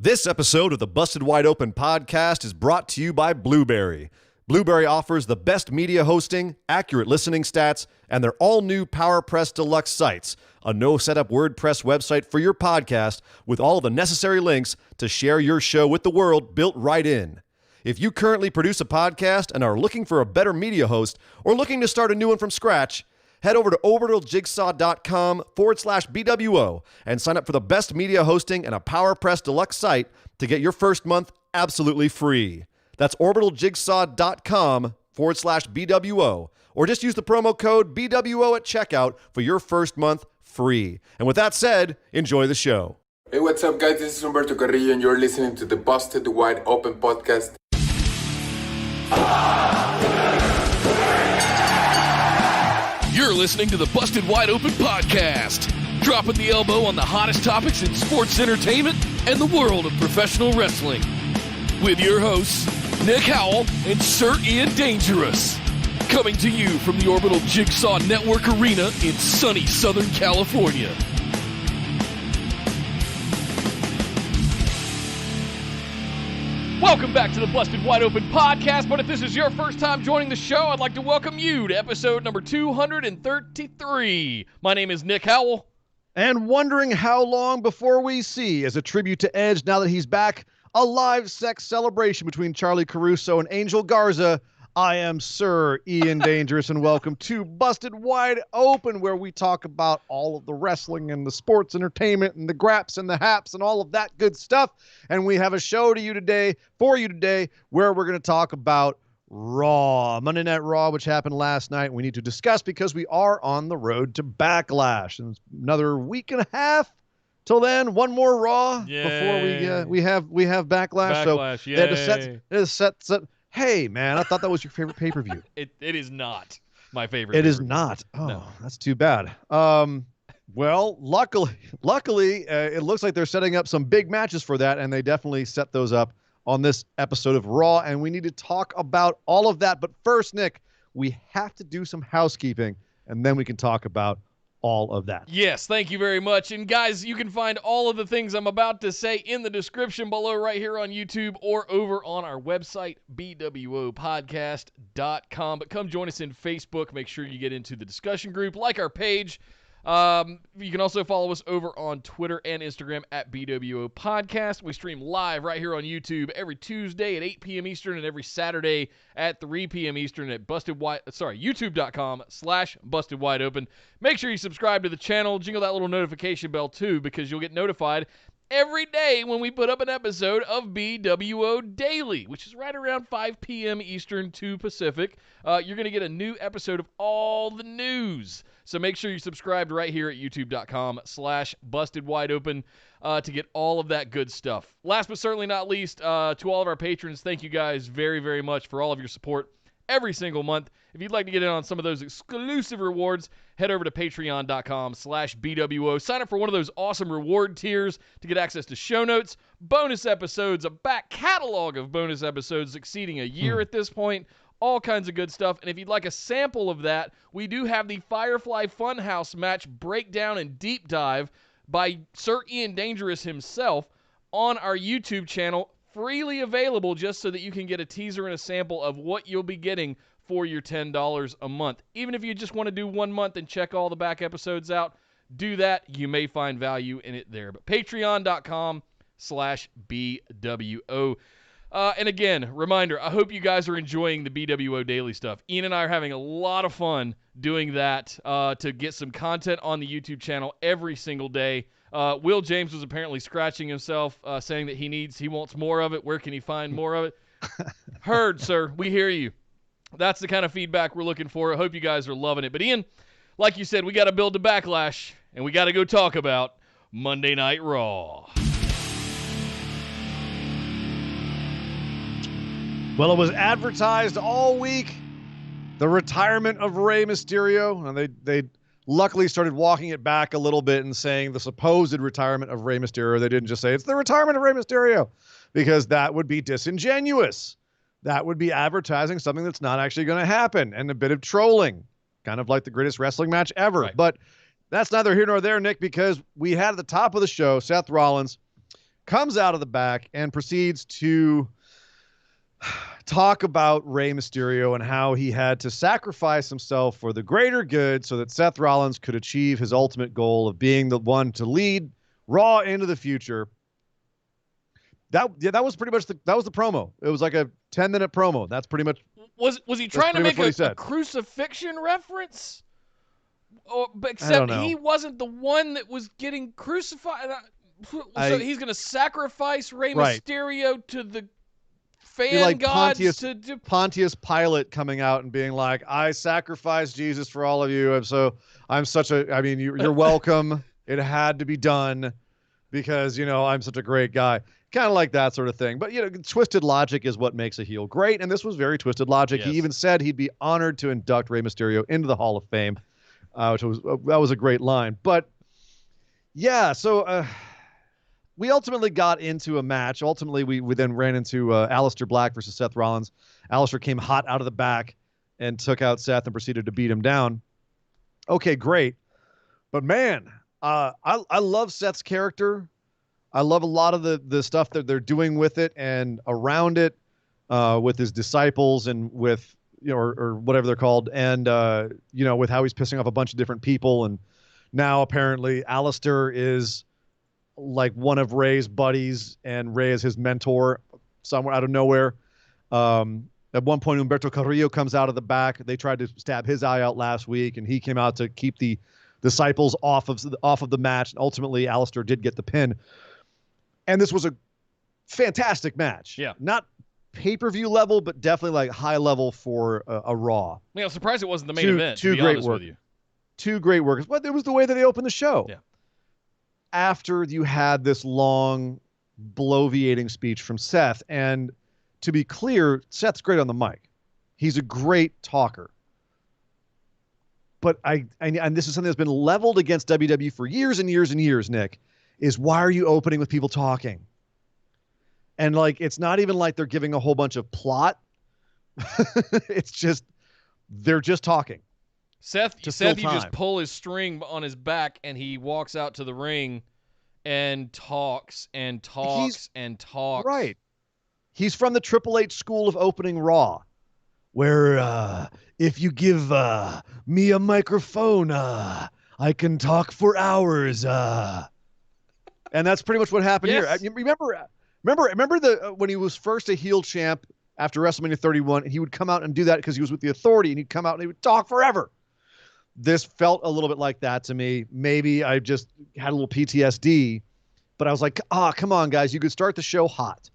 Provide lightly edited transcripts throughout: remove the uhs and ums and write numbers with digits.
This episode of the Busted Wide Open podcast is brought to you by Blueberry. Blueberry offers the best media hosting, accurate listening stats, and their all-new PowerPress Deluxe sites, a no-setup WordPress website for your podcast with all the necessary links to share your show with the world built right in. If you currently produce a podcast and are looking for a better media host or looking to start a new one from scratch, head over to orbitaljigsaw.com/BWO and sign up for the best media hosting and a PowerPress Deluxe site to get your first month absolutely free. That's orbitaljigsaw.com/BWO, or just use the promo code BWO at checkout for your first month free. And with that said, enjoy the show. Hey, what's up, guys? This is Humberto Carrillo, and you're listening to the Busted Wide Open podcast. You're listening to the Busted Wide Open podcast, dropping the elbow on the hottest topics in sports entertainment and the world of professional wrestling. With your hosts, Nick Howell and Sir Ian Dangerous. Coming to you from the Orbital Jigsaw Network Arena in sunny Southern California. Welcome back to the Busted Wide Open podcast, but if this is your first time joining the show, I'd like to welcome you to episode number 233. My name is Nick Howell. And wondering how long before we see, as a tribute to Edge now that he's back, a live sex celebration between Charlie Caruso and Angel Garza, I am Sir Ian Dangerous, and welcome to Busted Wide Open, where we talk about all of the wrestling and the sports entertainment and the graps and the haps and all of that good stuff. And we have a show for you today, where we're going to talk about Raw, Monday Night Raw, which happened last night. We need to discuss because we are on the road to Backlash, and it's another week and a half till then. One more Raw before we have Backlash. Backlash, so they had to set. Hey, man, I thought that was your favorite pay-per-view. It is not my favorite. It is not. Oh, no. That's too bad. Well, luckily, it looks like they're setting up some big matches for that, and they definitely set those up on this episode of Raw, and we need to talk about all of that. But first, Nick, we have to do some housekeeping, and then we can talk about all of that. Yes, thank you very much. And guys, you can find all of the things I'm about to say in the description below right here on YouTube or over on our website, bwopodcast.com. But come join us in Facebook. Make sure you get into the discussion group, like our page. You can also follow us over on Twitter and Instagram at BWO Podcast. We stream live right here on YouTube every Tuesday at 8 p.m. Eastern and every Saturday at 3 p.m. Eastern at youtube.com/BustedWideOpen. Make sure you subscribe to the channel. Jingle that little notification bell too, because you'll get notified every day when we put up an episode of BWO Daily, which is right around 5 p.m. Eastern, 2 Pacific. You're going to get a new episode of all the news. So make sure you subscribe right here at youtube.com/BustedWideOpen to get all of that good stuff. Last but certainly not least, to all of our patrons, thank you guys very, very much for all of your support every single month. If you'd like to get in on some of those exclusive rewards, head over to patreon.com/BWO. Sign up for one of those awesome reward tiers to get access to show notes, bonus episodes, a back catalog of bonus episodes exceeding a year at this point, all kinds of good stuff. And if you'd like a sample of that, we do have the Firefly Funhouse match breakdown and deep dive by Sir Ian Dangerous himself on our YouTube channel, freely available just so that you can get a teaser and a sample of what you'll be getting for your $10 a month. Even if you just want to do 1 month and check all the back episodes out, do that. You may find value in it there. But patreon.com/BWO. And again, reminder, I hope you guys are enjoying the BWO Daily stuff. Ian and I are having a lot of fun doing that to get some content on the YouTube channel every single day. Will James was apparently scratching himself, saying that he wants more of it. Where can he find more of it? Heard, sir. We hear you. That's the kind of feedback we're looking for. I hope you guys are loving it. But Ian, like you said, we got to build a Backlash, and we got to go talk about Monday Night Raw. Well, it was advertised all week, the retirement of Rey Mysterio, and they luckily started walking it back a little bit and saying the supposed retirement of Rey Mysterio. They didn't just say it's the retirement of Rey Mysterio, because that would be disingenuous. That would be advertising something that's not actually going to happen, and a bit of trolling, kind of like the greatest wrestling match ever. Right. But that's neither here nor there, Nick, because we had at the top of the show Seth Rollins comes out of the back and proceeds to talk about Rey Mysterio and how he had to sacrifice himself for the greater good so that Seth Rollins could achieve his ultimate goal of being the one to lead Raw into the future. That was pretty much the promo. It was like a 10-minute promo. That's pretty much. Was he trying to make a crucifixion reference? Except he wasn't the one that was getting crucified. So he's going to sacrifice Rey Mysterio to the fan like gods. Pontius Pilate coming out and being like, "I sacrificed Jesus for all of you. You're welcome. It had to be done because, I'm such a great guy." Kind of like that sort of thing. But, twisted logic is what makes a heel great. And this was very twisted logic. Yes. He even said he'd be honored to induct Rey Mysterio into the Hall of Fame, that was a great line. But, yeah, so we ultimately got into a match. Ultimately, we then ran into Aleister Black versus Seth Rollins. Aleister came hot out of the back and took out Seth and proceeded to beat him down. Okay, great. But, man, I love Seth's character. I love a lot of the stuff that they're doing with it and around it, with his disciples and with, or whatever they're called. And, with how he's pissing off a bunch of different people. And now apparently Aleister is like one of Rey's buddies and Rey is his mentor somewhere out of nowhere. At one point, Humberto Carrillo comes out of the back. They tried to stab his eye out last week and he came out to keep the disciples off of the match. And ultimately Aleister did get the pin. And this was a fantastic match. Yeah. Not pay-per-view level, but definitely like high level for a Raw. Yeah, I'm surprised it wasn't the main event, to be honest with you. Two great workers. But it was the way that they opened the show. Yeah. After you had this long, bloviating speech from Seth. And to be clear, Seth's great on the mic. He's a great talker. But and this is something that's been leveled against WWE for years and years and years, Nick, is why are you opening with people talking? And it's not even like they're giving a whole bunch of plot. It's just, they're just talking. Seth, you just pull his string on his back and he walks out to the ring and talks and talks and talks. Right. He's from the Triple H school of opening Raw, where if you give me a microphone, I can talk for hours. And that's pretty much what happened here. Remember when he was first a heel champ after WrestleMania 31, and he would come out and do that because he was with the Authority, and he'd come out and he would talk forever. This felt a little bit like that to me. Maybe I just had a little PTSD, but I was like, come on, guys, you could start the show hot.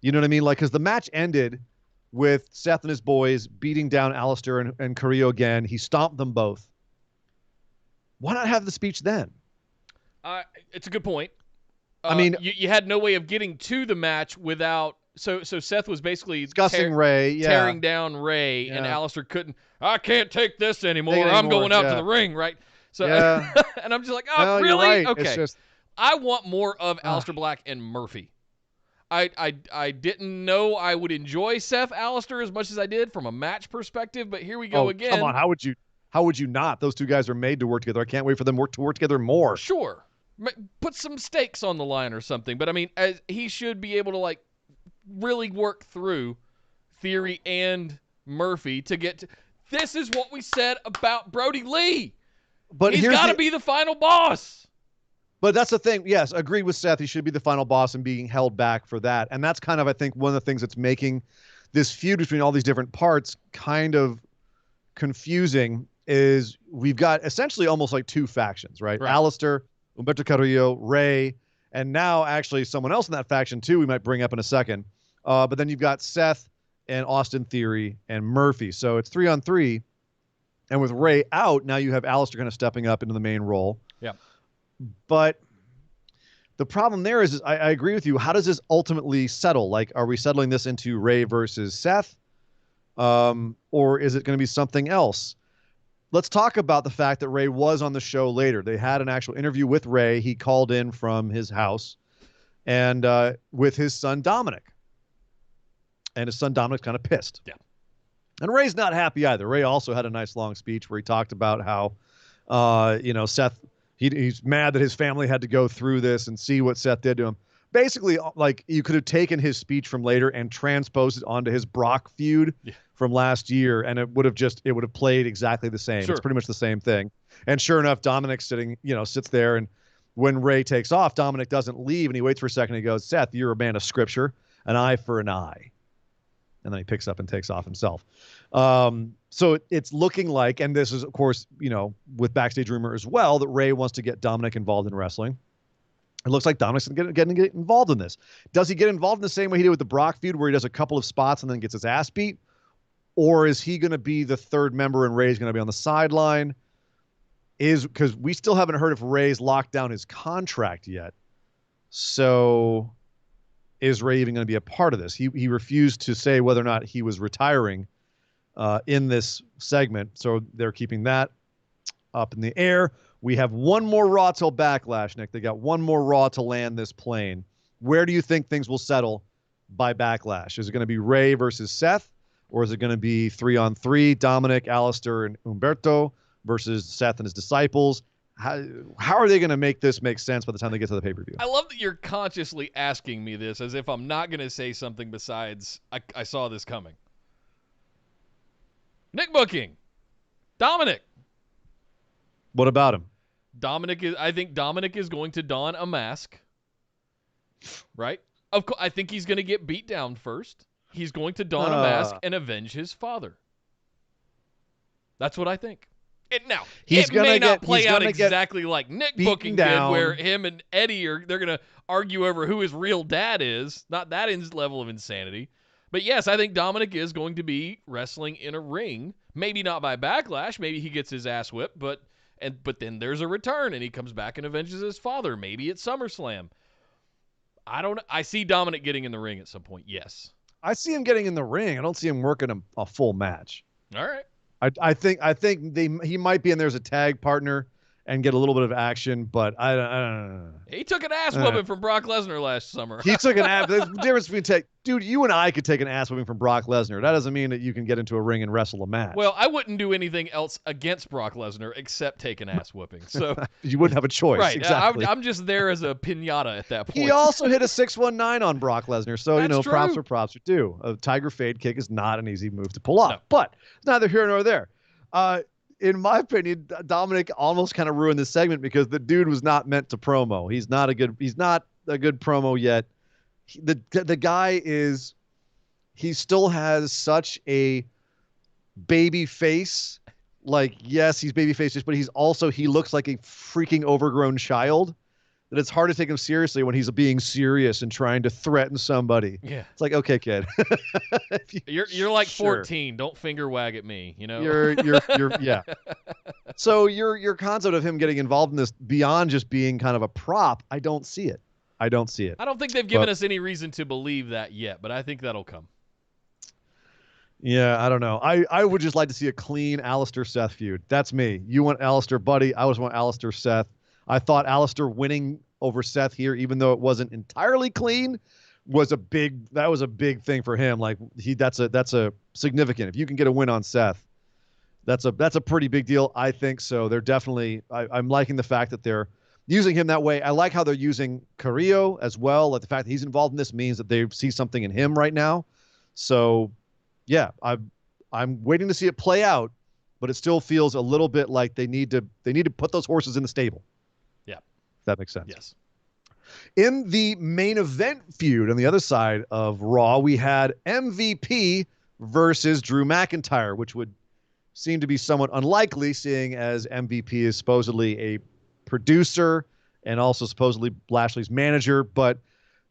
You know what I mean? Because the match ended with Seth and his boys beating down Aleister and Carrillo again. He stomped them both. Why not have the speech then? It's a good point. You had no way of getting to the match without. So Seth was basically discussing Rey, tearing down Rey, and Aleister couldn't. I can't take this anymore. I'm going out to the ring, right? So, and I'm just like, really? Right. Okay. I want more of Aleister Black and Murphy. I didn't know I would enjoy Seth Aleister as much as I did from a match perspective, but here we go again. Come on, how would you not? Those two guys are made to work together. I can't wait for them to work together more. Sure. Put some stakes on the line or something. But, he should be able to, really work through Theory and Murphy to get to... This is what we said about Brody Lee. But he's got to be the final boss. But that's the thing. Yes, agreed with Seth. He should be the final boss and being held back for that. And that's kind of, I think, one of the things that's making this feud between all these different parts kind of confusing is we've got essentially almost like two factions, right? Aleister, Humberto Carrillo, Rey, and now actually someone else in that faction too we might bring up in a second. But then you've got Seth and Austin Theory and Murphy. So it's 3-on-3. And with Rey out, now you have Aleister kind of stepping up into the main role. Yeah. But the problem there is I agree with you. How does this ultimately settle? Are we settling this into Rey versus Seth? Or is it going to be something else? Let's talk about the fact that Rey was on the show later. They had an actual interview with Rey. He called in from his house and with his son Dominic. And his son Dominic's kind of pissed. Yeah. And Rey's not happy either. Rey also had a nice long speech where he talked about how, Seth, he's mad that his family had to go through this and see what Seth did to him. basically, like, you could have taken his speech from later and transposed it onto his Brock feud from last year, and it would have played exactly the same. Sure. It's pretty much the same thing. And sure enough, Dominic sits there, and when Ray takes off, Dominic doesn't leave, and he waits for a second. And he goes, "Seth, you're a man of scripture, an eye for an eye." And then he picks up and takes off himself. So it's looking like, and this is, of course, with backstage rumor as well, that Ray wants to get Dominic involved in wrestling. It looks like Dominic's going to get involved in this. Does he get involved in the same way he did with the Brock feud, where he does a couple of spots and then gets his ass beat? Or is he going to be the third member and Ray's going to be on the sideline? Because we still haven't heard if Ray's locked down his contract yet. So is Ray even going to be a part of this? He refused to say whether or not he was retiring in this segment. So they're keeping that up in the air. We have one more Raw till Backlash, Nick. They got one more Raw to land this plane. Where do you think things will settle by Backlash? Is it going to be Ray versus Seth? Or is it going to be 3-on-3, Dominic, Alistair, and Humberto versus Seth and his disciples? How are they going to make this make sense by the time they get to the pay-per-view? I love that you're consciously asking me this as if I'm not going to say something besides I saw this coming. Nick booking. Dominic. What about him? I think Dominic is going to don a mask. Right? Of course, I think he's going to get beat down first. He's going to don a mask and avenge his father. That's what I think. It may not play out exactly like Nick booking did, where him and Eddie they're going to argue over who his real dad is. Not that level of insanity. But yes, I think Dominic is going to be wrestling in a ring. Maybe not by Backlash. Maybe he gets his ass whipped, but then there's a return and he comes back and avenges his father. Maybe at SummerSlam. I don't know. I see Dominic getting in the ring at some point. Yes. I see him getting in the ring. I don't see him working a full match. All right. I think he might be in there as a tag partner and get a little bit of action, but I don't know. He took an ass whooping from Brock Lesnar last summer. He took an ass. There's a difference between dude, you and I could take an ass whooping from Brock Lesnar. That doesn't mean that you can get into a ring and wrestle a match. Well, I wouldn't do anything else against Brock Lesnar except take an ass whooping. So you wouldn't have a choice. Right. Exactly. I'm just there as a piñata at that point. He also hit a 619 on Brock Lesnar. So, That's true. props for props are due. A Tiger Fade kick is not an easy move to pull off. No. But it's neither here nor there. In my opinion, Dominic almost kind of ruined this segment because the dude was not meant to promo. He's not a good promo yet. The guy he still has such a baby face. Like, yes, he's baby faced, but he looks like a freaking overgrown child. That it's hard to take him seriously when he's being serious and trying to threaten somebody. Yeah. It's like, okay, kid. You're like 14. Don't finger wag at me, You're yeah. So your concept of him getting involved in this beyond just being kind of a prop, I don't see it. I don't think they've given us any reason to believe that yet, but I think that'll come. Yeah, I don't know. I would just like to see a clean Alistair Seth feud. That's me. You want Alistair, buddy. I always want Alistair Seth. I thought Alistair winning over Seth here, even though it wasn't entirely clean, was a big thing for him. Like that's a significant. If you can get a win on Seth, that's a pretty big deal. I think so. They're definitely. I'm liking the fact that they're using him that way. I like how they're using Carrillo as well. Like the fact that he's involved in this means that they see something in him right now. So, yeah, I'm waiting to see it play out, but it still feels a little bit like they need to put those horses in the stable. That makes sense. Yes. In the main event feud on the other side of Raw, we had MVP versus Drew McIntyre, which would seem to be somewhat unlikely, seeing as MVP is supposedly a producer and also supposedly Lashley's manager. But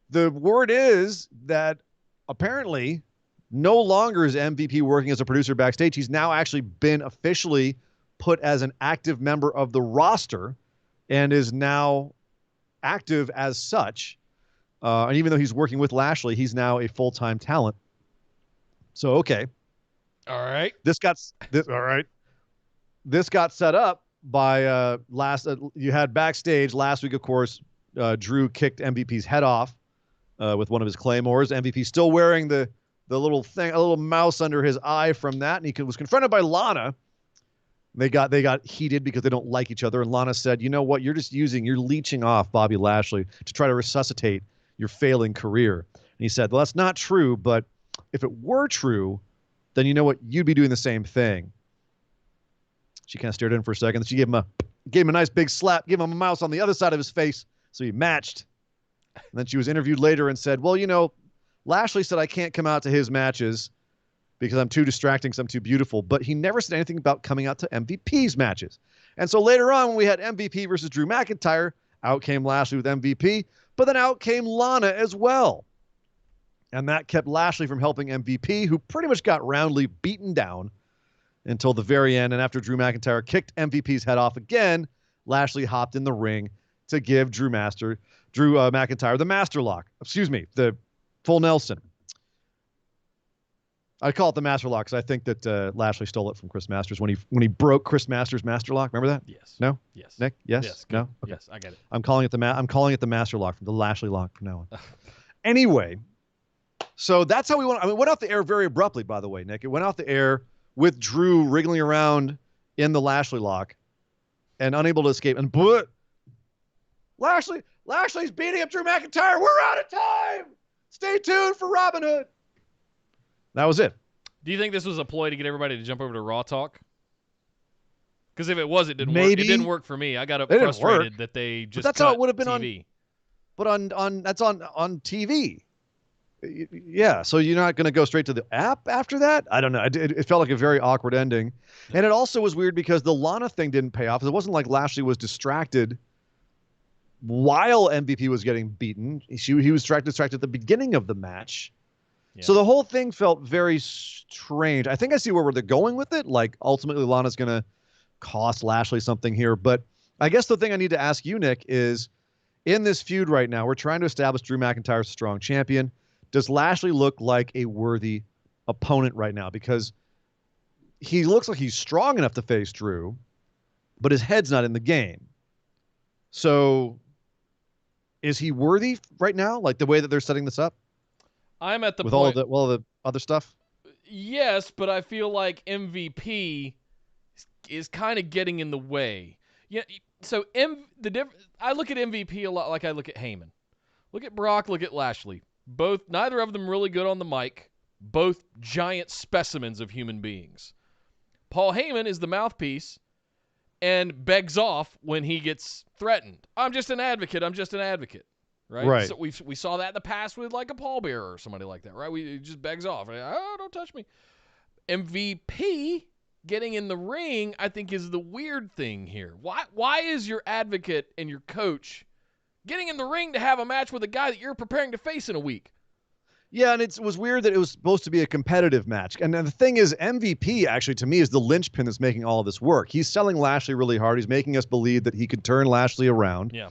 the word is that apparently no longer is MVP working as a producer backstage. He's now actually been officially put as an active member of the roster and is now active as such. And even though he's working with Lashley, he's now a full-time talent. So, okay. All right. This got set up by you had backstage last week, of course, Drew kicked MVP's head off with one of his claymores. MVP still wearing the little thing, a little mouse under his eye from that. And he was confronted by Lana. They got heated because they don't like each other. And Lana said, you know what? You're leeching off Bobby Lashley to try to resuscitate your failing career. And he said, well, that's not true, but if it were true, then you know what? You'd be doing the same thing. She kind of stared at him for a second. Then she gave him a nice big slap, gave him a mouse on the other side of his face, so he matched. And then she was interviewed later and said, well, Lashley said I can't come out to his matches because I'm too distracting, because I'm too beautiful. But he never said anything about coming out to MVP's matches. And so later on, when we had MVP versus Drew McIntyre, out came Lashley with MVP, but then out came Lana as well. And that kept Lashley from helping MVP, who pretty much got roundly beaten down until the very end. And after Drew McIntyre kicked MVP's head off again, Lashley hopped in the ring to give Drew McIntyre the master lock. Excuse me, the full Nelson. I call it the master lock because I think that Lashley stole it from Chris Masters when he broke Chris Masters' master lock. Remember that? Yes. No? Yes. Nick? Yes? Yes. No? Okay. Yes, I get it. I'm calling it the master lock, from the Lashley lock from now on. Anyway, so that's how we went. I mean, it went off the air very abruptly, by the way, Nick. It went off the air with Drew wriggling around in the Lashley lock and unable to escape. And Lashley's beating up Drew McIntyre. We're out of time. Stay tuned for Robin Hood. That was it. Do you think this was a ploy to get everybody to jump over to Raw Talk? Because if it was, it didn't work. Maybe. It didn't work for me. I got didn't frustrated work. that they just But that's how cut it would have been TV. But that's on TV. Yeah, so you're not going to go straight to the app after that? I don't know. It felt like a very awkward ending. And it also was weird because the Lana thing didn't pay off. It wasn't like Lashley was distracted while MVP was getting beaten. He was distracted at the beginning of the match. Yeah. So the whole thing felt very strange. I think I see where they're going with it. Like, ultimately, Lana's going to cost Lashley something here. But I guess the thing I need to ask you, Nick, is in this feud right now, we're trying to establish Drew McIntyre as a strong champion. Does Lashley look like a worthy opponent right now? Because he looks like he's strong enough to face Drew, but his head's not in the game. So is he worthy right now, like the way that they're setting this up? I'm at the with point. all the other stuff? Yes, but I feel like MVP is kind of getting in the way. Yeah, so I look at MVP a lot like I look at Heyman. Look at Brock, look at Lashley. Neither of them really good on the mic. Both giant specimens of human beings. Paul Heyman is the mouthpiece and begs off when he gets threatened. I'm just an advocate. Right. So we saw that in the past with like a pallbearer or somebody like that, right? He just begs off. Oh, don't touch me. MVP getting in the ring, I think, is the weird thing here. Why is your advocate and your coach getting in the ring to have a match with a guy that you're preparing to face in a week? Yeah, and it was weird that it was supposed to be a competitive match. And the thing is, MVP actually, to me, is the linchpin that's making all of this work. He's selling Lashley really hard. He's making us believe that he could turn Lashley around. Yeah.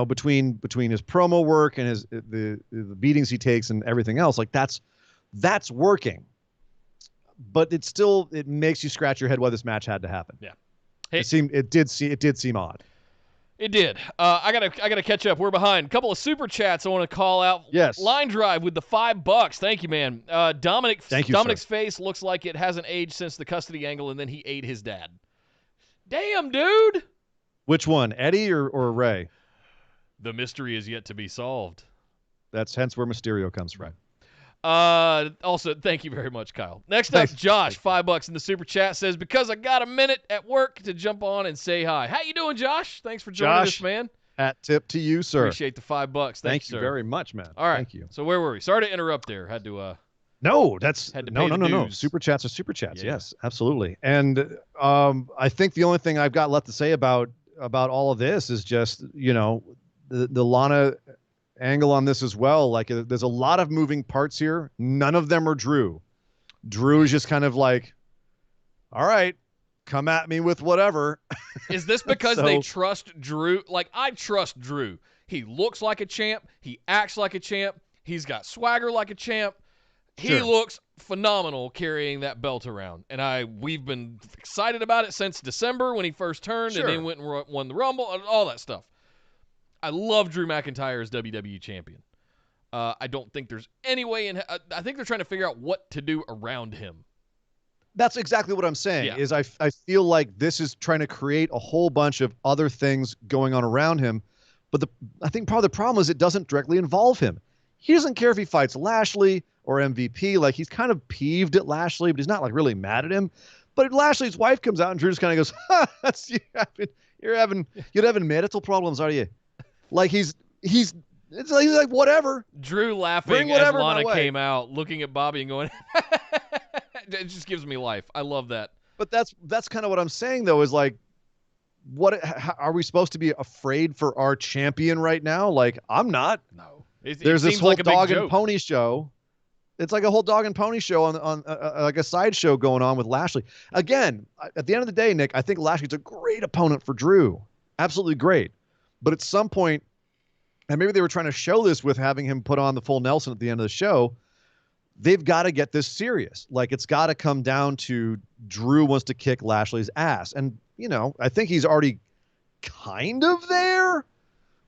Between his promo work and the beatings he takes and everything else, like that's working. But it makes you scratch your head why this match had to happen. Yeah. Hey, it did seem odd. It did. I gotta catch up. We're behind. A couple of super chats I want to call out. Yes. Line Drive with the $5. Thank you, man. Dominic's sir. face looks like it hasn't aged since the custody angle, and then he ate his dad. Damn, dude. Which one, Eddie or Ray? The mystery is yet to be solved. That's hence where Mysterio comes from. Also, thank you very much, Kyle. Next up, Josh, $5 in the super chat, says, because I got a minute at work to jump on and say hi. How you doing, Josh? Thanks for joining us, man. Hat tip to you, sir. Appreciate the $5. Thank you sir. very much, man. All right. Thank you. So where were we? Sorry to interrupt there. Had to No. dues. Super chats are super chats. Yeah. Yes, absolutely. And I think the only thing I've got left to say about all of this is just, the Lana angle on this as well. Like, there's a lot of moving parts here. None of them are Drew. Drew is just kind of like, all right, come at me with whatever. Is this because they trust Drew? Like, I trust Drew. He looks like a champ. He acts like a champ. He's got swagger like a champ. He looks phenomenal carrying that belt around. And we've been excited about it since December when he first turned and then went and won the Rumble and all that stuff. I love Drew McIntyre as WWE champion. I don't think there's any way I think they're trying to figure out what to do around him. That's exactly what I'm saying. Yeah. Is I feel like this is trying to create a whole bunch of other things going on around him But I think part of the problem is it doesn't directly involve him. He doesn't care if he fights Lashley or MVP. Like, he's kind of peeved at Lashley, but he's not like really mad at him. But Lashley's wife comes out and Drew just kind of goes, "Ha, that's you're having marital problems, are you?" Like he's like, whatever. Drew laughing as Lana came out, looking at Bobby and going, it just gives me life. I love that. But that's kind of what I'm saying, though, is like, are we supposed to be afraid for our champion right now? Like, I'm not. No. There's this whole dog and pony show. It's like a whole dog and pony show on like a sideshow going on with Lashley. Again, at the end of the day, Nick, I think Lashley's a great opponent for Drew. Absolutely great. But at some point, and maybe they were trying to show this with having him put on the full Nelson at the end of the show, they've got to get this serious. Like, it's got to come down to Drew wants to kick Lashley's ass. And, I think he's already kind of there,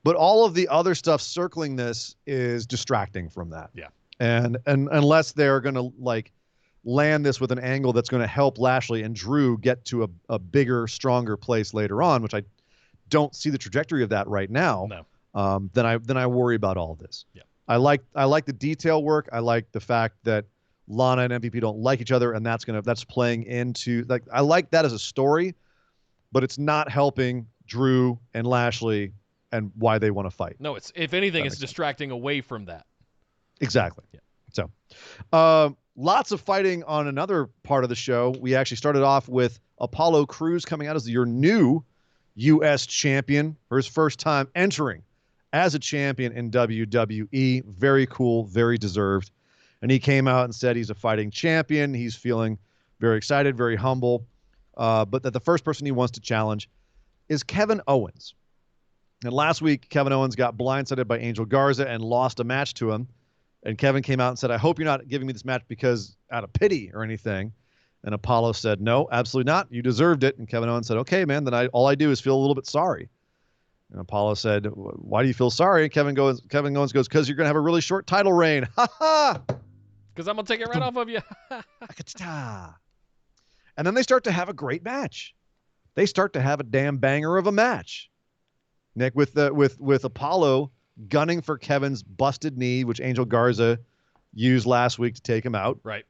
but all of the other stuff circling this is distracting from that. Yeah. And unless they're going to like land this with an angle that's going to help Lashley and Drew get to a bigger, stronger place later on, which I don't see the trajectory of that right now. No. Then I worry about all of this. Yeah. I like the detail work. I like the fact that Lana and MVP don't like each other, and that's playing into, like, I like that as a story, but it's not helping Drew and Lashley and why they want to fight. No, if anything, it's distracting away from that. Exactly. Yeah. So, lots of fighting on another part of the show. We actually started off with Apollo Crews coming out as your new U.S. champion for his first time entering as a champion in WWE. Very cool, very deserved. And he came out and said he's a fighting champion. He's feeling very excited, very humble. But that the first person he wants to challenge is Kevin Owens. And last week, Kevin Owens got blindsided by Angel Garza and lost a match to him. And Kevin came out and said, "I hope you're not giving me this match because out of pity or anything." And Apollo said, "No, absolutely not. You deserved it." And Kevin Owens said, "Okay, man, then all I do is feel a little bit sorry." And Apollo said, "Why do you feel sorry?" And Kevin Owens goes, "Because you're going to have a really short title reign." Ha ha! Because I'm going to take it right off of you. And then they start to have a great match. They start to have a damn banger of a match. Nick, with Apollo gunning for Kevin's busted knee, which Angel Garza used last week to take him out. Right.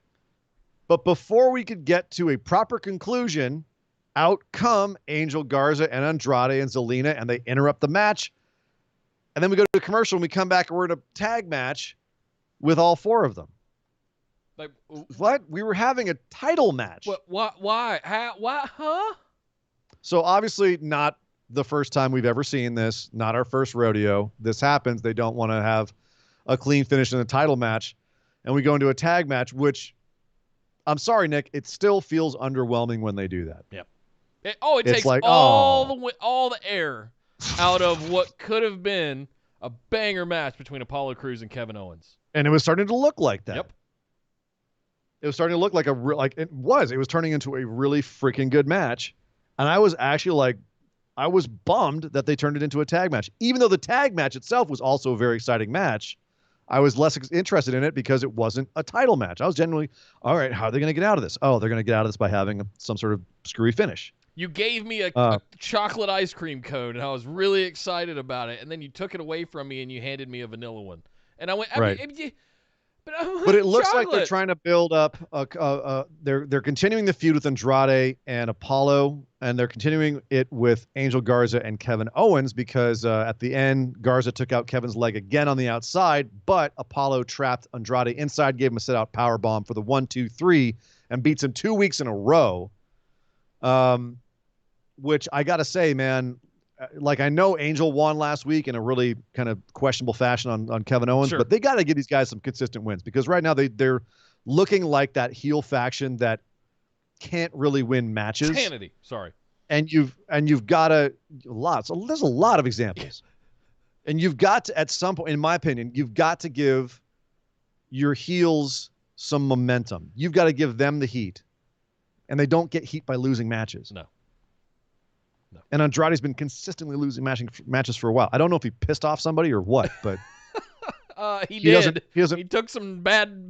But before we could get to a proper conclusion, out come Angel Garza and Andrade and Zelina, and they interrupt the match. And then we go to a commercial, and we come back, and we're in a tag match with all four of them. Like, what? We were having a title match. What? Why? How? Why? Huh? So obviously not the first time we've ever seen this, not our first rodeo. This happens. They don't want to have a clean finish in a title match. And we go into a tag match, which, I'm sorry, Nick, it still feels underwhelming when they do that. Yep. It takes like, all the air out of what could have been a banger match between Apollo Crews and Kevin Owens. And it was starting to look like that. Yep. It was starting to look like it was turning into a really freaking good match. And I was actually I was bummed that they turned it into a tag match. Even though the tag match itself was also a very exciting match, I was less interested in it because it wasn't a title match. I was genuinely, all right, how are they going to get out of this? Oh, they're going to get out of this by having some sort of screwy finish. You gave me a chocolate ice cream cone, and I was really excited about it. And then you took it away from me, and you handed me a vanilla one. And I went, right. But it looks like they're trying to build up. They're continuing the feud with Andrade and Apollo, and they're continuing it with Angel Garza and Kevin Owens because at the end, Garza took out Kevin's leg again on the outside, but Apollo trapped Andrade inside, gave him a sit-out powerbomb for the 1-2-3, and beats him 2 weeks in a row. Which I got to say, man, like, I know Angel won last week in a really kind of questionable fashion on Kevin Owens, sure, but they got to give these guys some consistent wins because right now they're looking like that heel faction that can't really win matches. Sanity, sorry. And you've got to there's a lot of examples. And you've got to, at some point, in my opinion, you've got to give your heels some momentum. You've got to give them the heat. And they don't get heat by losing matches. No. And Andrade's been consistently losing matches for a while. I don't know if he pissed off somebody or what, but he did. He took some bad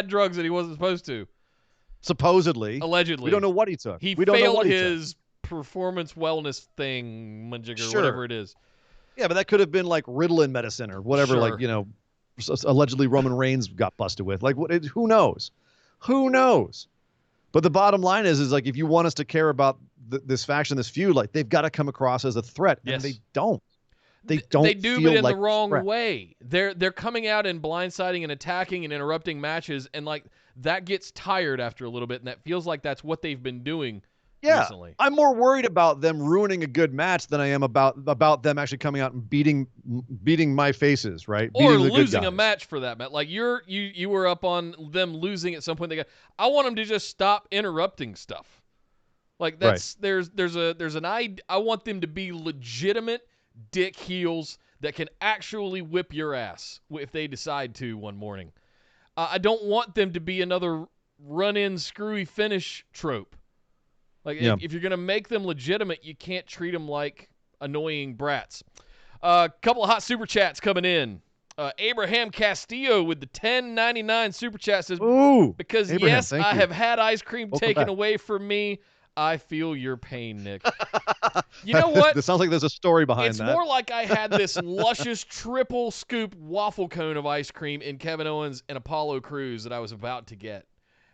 drugs that he wasn't supposed to. Supposedly. Allegedly. We don't know what he took. He failed his performance wellness thing, sure, whatever it is. Yeah, but that could have been like Ritalin medicine or whatever. Sure. Like, allegedly Roman Reigns got busted with. Like, who knows? Who knows? But the bottom line is like, if you want us to care about this faction, this feud, like they've got to come across as a threat, and they don't. They don't. They do, feel but in like the wrong threat. way. They're coming out and blindsiding and attacking and interrupting matches, and like that gets tired after a little bit, and that feels like that's what they've been doing recently. I'm more worried about them ruining a good match than I am about them actually coming out and beating my faces, right? Or Beating the good losing a guys. match for that match. Like you were up on them losing at some point. I want them to just stop interrupting stuff. Like that's there's an idea. I want them to be legitimate dick heels that can actually whip your ass if they decide to one morning. I don't want them to be another run-in screwy finish trope. Like if you're gonna make them legitimate, you can't treat them like annoying brats. A couple of hot super chats coming in. Abraham Castillo with the $10.99 super chat says, Ooh, because Abraham, yes, thank I you. have had ice cream Welcome taken back. away from me. I feel your pain, Nick. You know what? This sounds like there's a story behind It's that. more like I had this luscious triple scoop waffle cone of ice cream in Kevin Owens and Apollo Crews that I was about to get.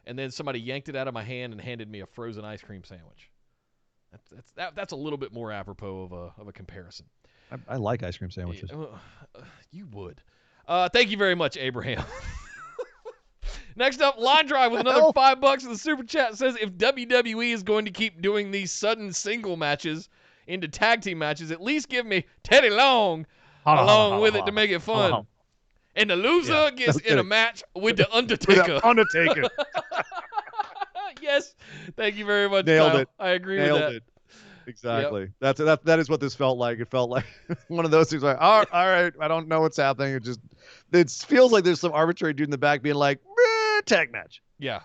And then somebody yanked it out of my hand and handed me a frozen ice cream sandwich. That's a little bit more apropos of a comparison. I like ice cream sandwiches. You would. Thank you very much, Abraham. Next up, Line Drive with another $5 in the super chat says, if WWE is going to keep doing these sudden single matches into tag team matches, at least give me Teddy Long along with it to make it fun. And the loser gets in a match with the Undertaker. Undertaker. Yes. Thank you very much, Nailed Kyle. it. I agree Nailed with that. it. Exactly. That is what this felt like. It felt like one of those things like, all right, I don't know what's happening. It feels like there's some arbitrary dude in the back being like, tag match. Yeah.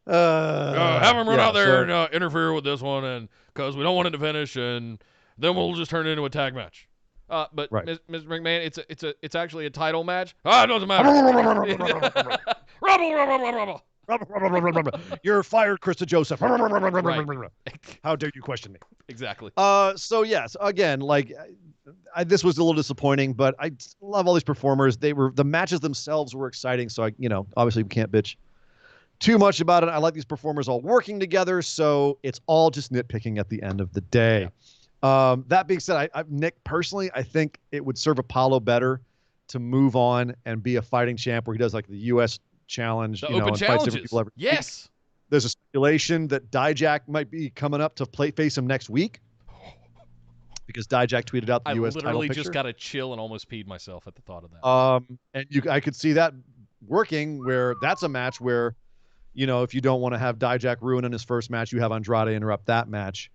Have Have him run out there and interfere with this one, and because we don't want it to finish, and then we'll just turn it into a tag match. But Right. Mr. McMahon, it's actually a title match. It doesn't matter. Rubble. You're fired, Krista Joseph. Right. How dare you question me? Exactly. So yes, again, like this was a little disappointing, but I love all these performers. The matches themselves were exciting. So obviously we can't bitch too much about it. I like these performers all working together. So it's all just nitpicking at the end of the day. Yeah. That being said, Nick, personally, I think it would serve Apollo better to move on and be a fighting champ where he does like the U.S. challenge, The and open fights different challenges. people every week. Yes. There's a speculation that Dijak might be coming up to face him next week because Dijak tweeted out the I U.S. title literally picture. just got a chill and almost peed myself at the thought of that. And I could see that working where that's a match where, if you don't want to have Dijak ruin in his first match, you have Andrade interrupt that match.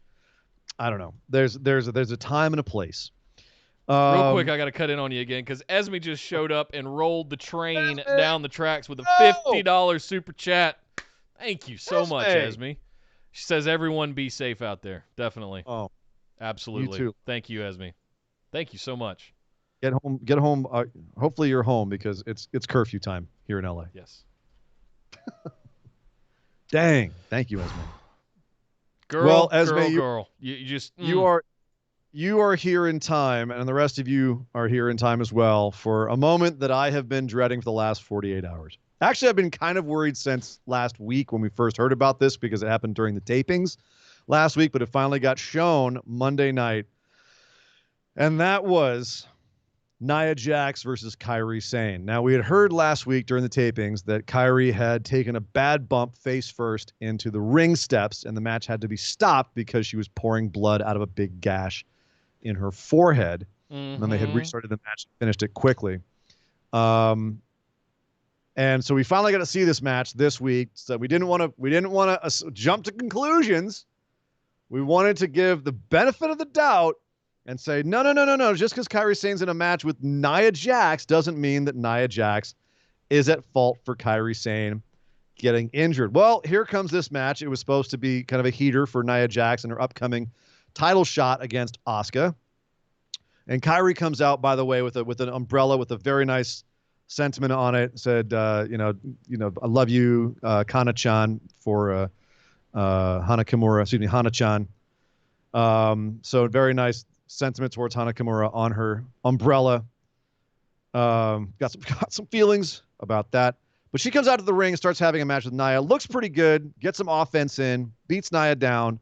I don't know. There's a time and a place. Real quick, I got to cut in on you again because Esme just showed up and rolled the train down the tracks with a $50 super chat. Thank you so much, Esme. She says, everyone be safe out there. Definitely. Oh, absolutely. You too. Thank you, Esme. Thank you so much. Get home. Hopefully you're home because it's curfew time here in LA. Yes. Dang. Thank you, Esme. Girl, Esme, girl. You just... You are here in time, and the rest of you are here in time as well for a moment that I have been dreading for the last 48 hours. Actually, I've been kind of worried since last week when we first heard about this because it happened during the tapings last week, but it finally got shown Monday night. And that was Nia Jax versus Kairi Sane. Now, we had heard last week during the tapings that Kairi had taken a bad bump face first into the ring steps, and the match had to be stopped because she was pouring blood out of a big gash in her forehead. Mm-hmm. And then they had restarted the match and finished it quickly. And so we finally got to see this match this week. So we didn't want to jump to conclusions. We wanted to give the benefit of the doubt and say, no. Just because Kairi Sane's in a match with Nia Jax doesn't mean that Nia Jax is at fault for Kairi Sane getting injured. Well, here comes this match. It was supposed to be kind of a heater for Nia Jax and her upcoming title shot against Asuka. And Kairi comes out, by the way, with an umbrella with a very nice sentiment on it. Said, I love you, Kana-chan, for Hana-Kimura, Hana-chan. So very nice sentiment towards Hana Kimura on her umbrella. Got some feelings about that. But she comes out to the ring, starts having a match with Nia. Looks pretty good, gets some offense in, beats Nia down,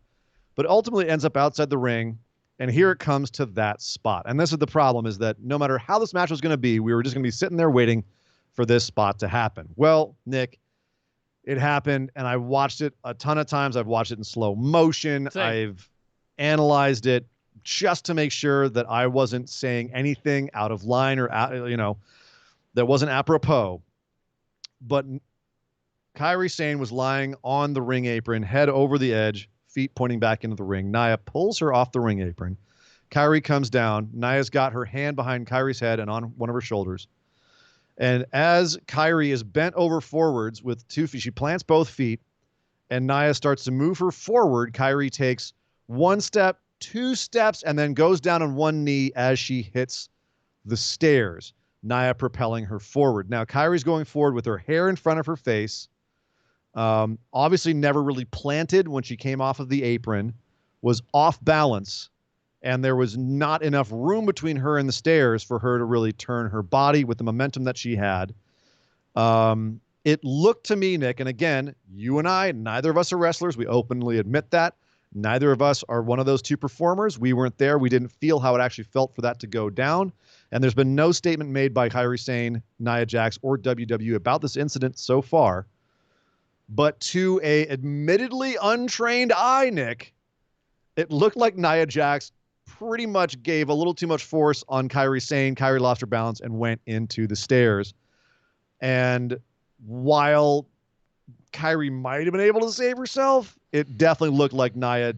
but ultimately ends up outside the ring. And here it comes to that spot. And this is the problem, is that no matter how this match was going to be, we were just going to be sitting there waiting for this spot to happen. Well, Nick, it happened, and I watched it a ton of times. I've watched it in slow motion. Same. I've analyzed it just to make sure that I wasn't saying anything out of line or, that wasn't apropos. But Kairi Sane was lying on the ring apron, head over the edge, feet pointing back into the ring. Nia pulls her off the ring apron. Kairi comes down. Nia's got her hand behind Kairi's head and on one of her shoulders. And as Kairi is bent over forwards with 2 feet, she plants both feet, and Nia starts to move her forward. Kairi takes 1 step, 2 steps, and then goes down on 1 knee as she hits the stairs. Nia propelling her forward. Now, Kairi's going forward with her hair in front of her face. Obviously never really planted when she came off of the apron, was off balance, and there was not enough room between her and the stairs for her to really turn her body with the momentum that she had. It looked to me, Nick, and again, you and I, neither of us are wrestlers. We openly admit that. Neither of us are one of those 2 performers. We weren't there. We didn't feel how it actually felt for that to go down. And there's been no statement made by Kairi Sane, Nia Jax, or WWE about this incident so far. But to a admittedly untrained eye, Nick, it looked like Nia Jax pretty much gave a little too much force on Kairi Sane. Kairi lost her balance and went into the stairs. And while Kairi might have been able to save herself, it definitely looked like Nia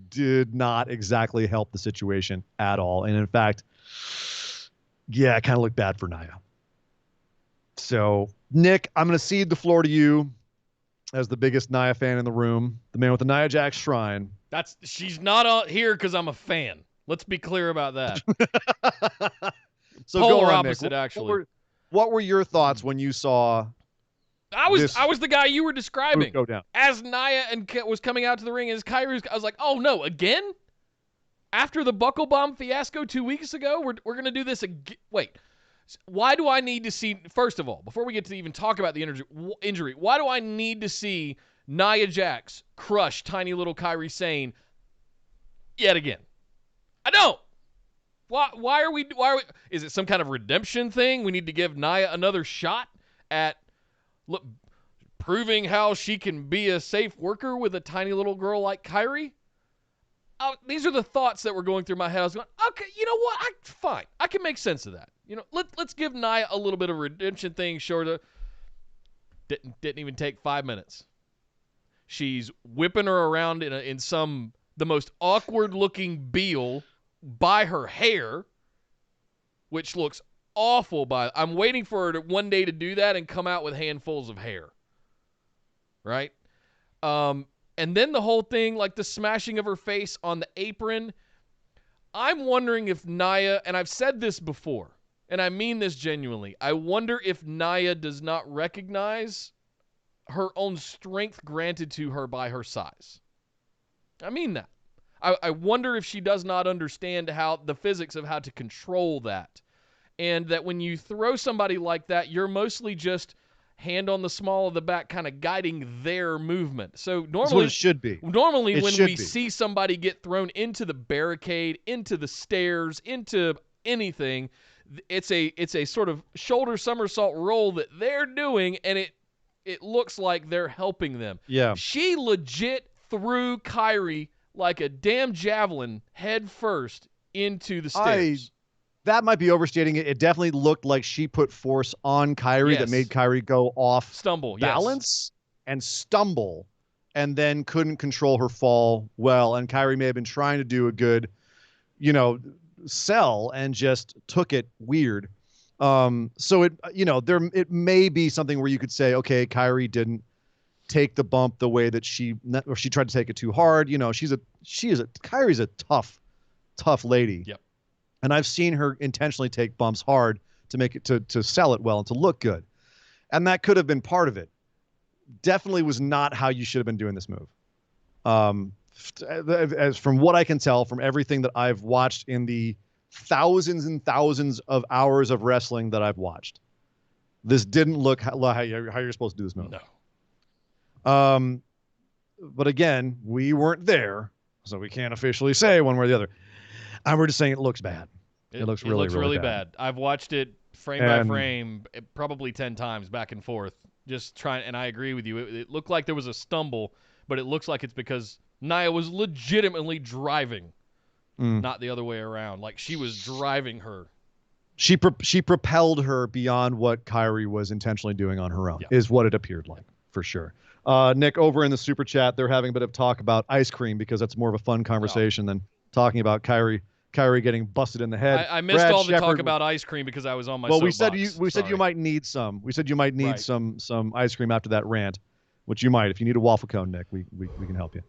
did not exactly help the situation at all. And in fact, yeah, it kind of looked bad for Nia. So, Nick, I'm going to cede the floor to you as the biggest Nia fan in the room, the man with the Nia Jax shrine. She's not here because I'm a fan. Let's be clear about that. So Polar go on, opposite, Nick. actually. What were your thoughts when you saw I was the guy you were describing. go down? As Nia was coming out to the ring, as Kairi, I was like, oh no, again? After the buckle bomb fiasco 2 weeks ago, we're going to do this again? Wait, why do I need to see, first of all, before we get to even talk about the injury, why do I need to see Nia Jax crush tiny little Kairi Sane yet again? I don't. Why are we, is it some kind of redemption thing? We need to give Nia another shot at proving how she can be a safe worker with a tiny little girl like Kairi? These are the thoughts that were going through my head. I was going, okay, you know what? Fine. I can make sense of that. Let's give Nia a little bit of redemption thing. Short of didn't even take 5 minutes. She's whipping her around in the most awkward looking Beal by her hair, which looks awful. I'm waiting for her to one day to do that and come out with handfuls of hair. Right? And then the whole thing, like the smashing of her face on the apron. I'm wondering if Nia, and I've said this before, and I mean this genuinely, I wonder if Nia does not recognize her own strength granted to her by her size. I mean that. I wonder if she does not understand how the physics of how to control that. And that when you throw somebody like that, you're mostly just hand on the small of the back, kind of guiding their movement. So normally, that's what it should be. Normally, when we see somebody get thrown into the barricade, into the stairs, into anything, it's a sort of shoulder somersault roll that they're doing, and it looks like they're helping them. Yeah. She legit threw Kairi like a damn javelin head first into the stairs. That might be overstating it. It definitely looked like she put force on Kairi that made Kairi go off balance and stumble, and then couldn't control her fall well. And Kairi may have been trying to do a good, sell and just took it weird. So it may be something where you could say, okay, Kairi didn't take the bump the way that she tried to take it too hard. Kairi's a tough lady. Yep. And I've seen her intentionally take bumps hard to make it to sell it well and to look good. And that could have been part of it. Definitely was not how you should have been doing this move. as from what I can tell from everything that I've watched in the thousands and thousands of hours of wrestling that I've watched, this didn't look how you're supposed to do this move. No. But again, we weren't there, so we can't officially say one way or the other. We're just saying it looks bad. It looks really bad. I've watched it frame by frame probably 10 times back and forth, just trying. And I agree with you. It looked like there was a stumble, but it looks like it's because Nia was legitimately driving, not the other way around. Like she was driving her. She propelled her beyond what Kairi was intentionally doing on her own, is what it appeared like, for sure. Nick, over in the super chat, they're having a bit of talk about ice cream because that's more of a fun conversation than talking about Kairi getting busted in the head. I missed all the talk about ice cream because I was on my Well, soapbox. we said you might need some. We said you might need some ice cream after that rant, which you might. If you need a waffle cone, Nick, we can help you.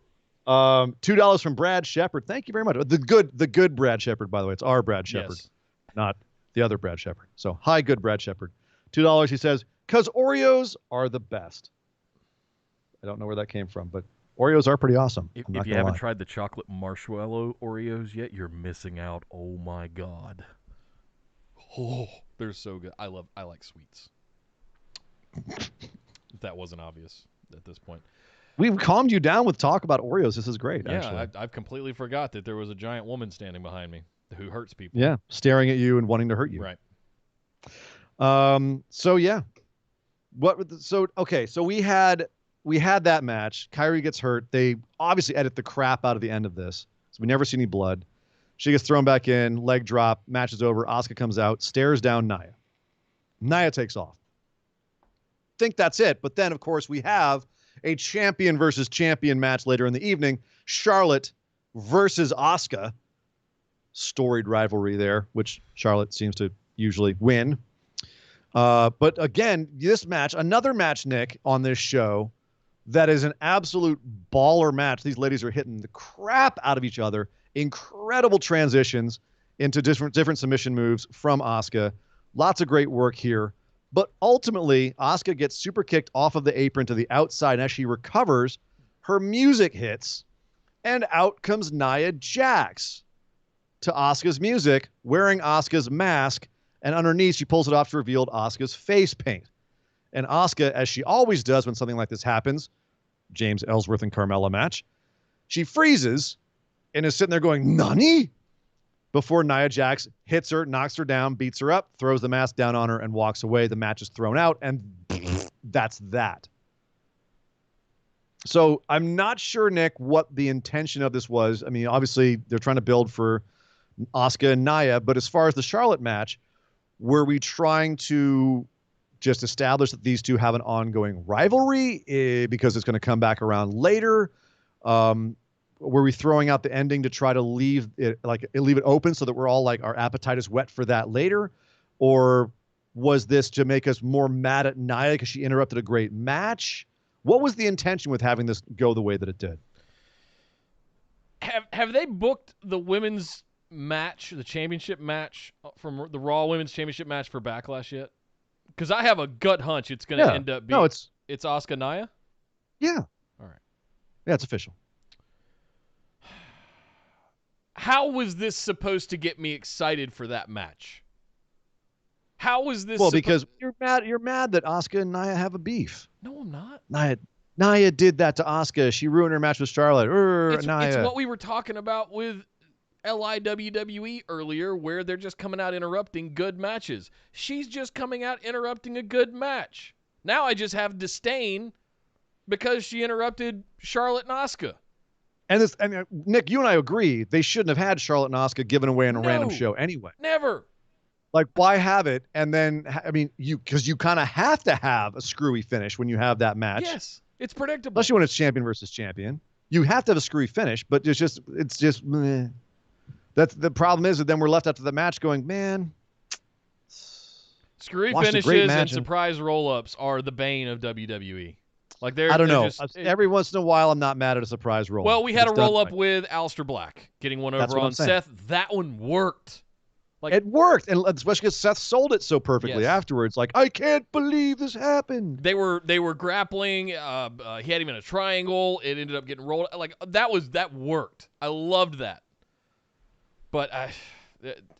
$2 from Brad Shepard. Thank you very much. The good Brad Shepard, by the way. It's our Brad Shepard, not the other Brad Shepard. So, hi, good Brad Shepard. $2, he says, because Oreos are the best. I don't know where that came from, but Oreos are pretty awesome. If you haven't tried the chocolate marshmallow Oreos yet, you're missing out. Oh my God. Oh, they're so good. I like sweets. If that wasn't obvious at this point. We've calmed you down with talk about Oreos. This is great, actually. Yeah, I've completely forgot that there was a giant woman standing behind me who hurts people. Yeah, staring at you and wanting to hurt you. Right. So yeah. So we had that match. Kairi gets hurt. They obviously edit the crap out of the end of this. So we never see any blood. She gets thrown back in, leg drop, match is over. Asuka comes out, stares down Nia. Nia takes off. Think that's it. But then, of course, we have a champion versus champion match later in the evening. Charlotte versus Asuka. Storied rivalry there, which Charlotte seems to usually win. But again, this match, another match, Nick, on this show, that is an absolute baller match. These ladies are hitting the crap out of each other. Incredible transitions into different submission moves from Asuka. Lots of great work here. But ultimately, Asuka gets super kicked off of the apron to the outside. And as she recovers, her music hits, and out comes Nia Jax to Asuka's music, wearing Asuka's mask, and underneath she pulls it off to reveal Asuka's face paint. And Asuka, as she always does when something like this happens, James Ellsworth and Carmella match, she freezes and is sitting there going, "Nani?" Before Nia Jax hits her, knocks her down, beats her up, throws the mask down on her, and walks away. The match is thrown out, and that's that. So I'm not sure, Nick, what the intention of this was. I mean, obviously, they're trying to build for Asuka and Nia, but as far as the Charlotte match, were we trying to just establish that these two have an ongoing rivalry because it's going to come back around later? Were we throwing out the ending to try to leave it open so that we're all like, our appetite is wet for that later? Or was this to make us more mad at Nia because she interrupted a great match? What was the intention with having this go the way that it did? Have they booked the women's match, the championship match from the Raw Women's Championship match for Backlash yet? Because I have a gut hunch it's going to end up being it's Asuka Nia. Yeah. All right. Yeah, it's official. How was this supposed to get me excited for that match? How was this? Well, because you're mad that Asuka and Nia have a beef. No, I'm not. Nia did that to Asuka. She ruined her match with Charlotte. It's what we were talking about with LIWWE earlier, where they're just coming out interrupting good matches. She's just coming out interrupting a good match. Now I just have disdain because she interrupted Charlotte and Asuka. And Nick, you and I agree they shouldn't have had Charlotte and Asuka given away in a random show anyway. Never. Like, why have it? And then, I mean, because you kind of have to have a screwy finish when you have that match. Yes, it's predictable. Especially when it's champion versus champion. You have to have a screwy finish, but it's just meh. That's the problem is that then we're left after the match going, man. Screwy finishes and surprise roll-ups are the bane of WWE. Like I don't know. Every once in a while, I'm not mad at a surprise roll-up. Well, we had a roll-up with Aleister Black getting one over on Seth. That one worked. Like, it worked, and especially because Seth sold it so perfectly Yes. afterwards. Like, I can't believe this happened. they were grappling. He had him in a triangle. It ended up getting rolled. Like that worked. I loved that. But I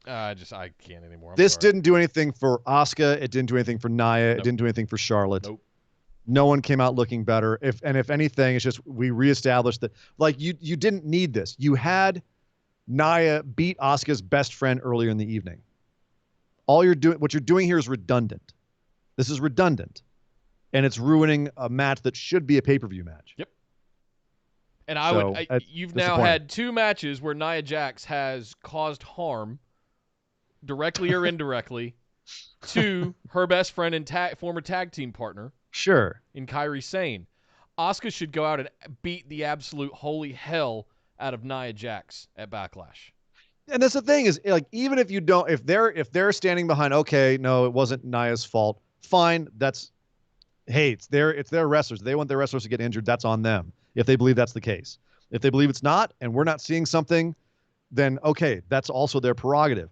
can't anymore. I'm This sorry. didn't do anything for Asuka. It didn't do anything for Nia. Nope. It didn't do anything for Charlotte. Nope. No one came out looking better. If anything, it's just we reestablished that like you didn't need this. You had Nia beat Asuka's best friend earlier in the evening. What you're doing here is redundant. This is redundant, and it's ruining a match that should be a pay-per-view match. Yep. And you've now had 2 matches where Nia Jax has caused harm, directly or indirectly, to her best friend and former tag team partner. Sure. In Kairi Sane. Asuka should go out and beat the absolute holy hell out of Nia Jax at Backlash. And that's the thing is, like, even if you don't, if they're standing behind, okay, no, it wasn't Nia's fault. Fine. It's their wrestlers. They want their wrestlers to get injured. That's on them. If they believe that's the case. If they believe it's not, and we're not seeing something, then okay, that's also their prerogative.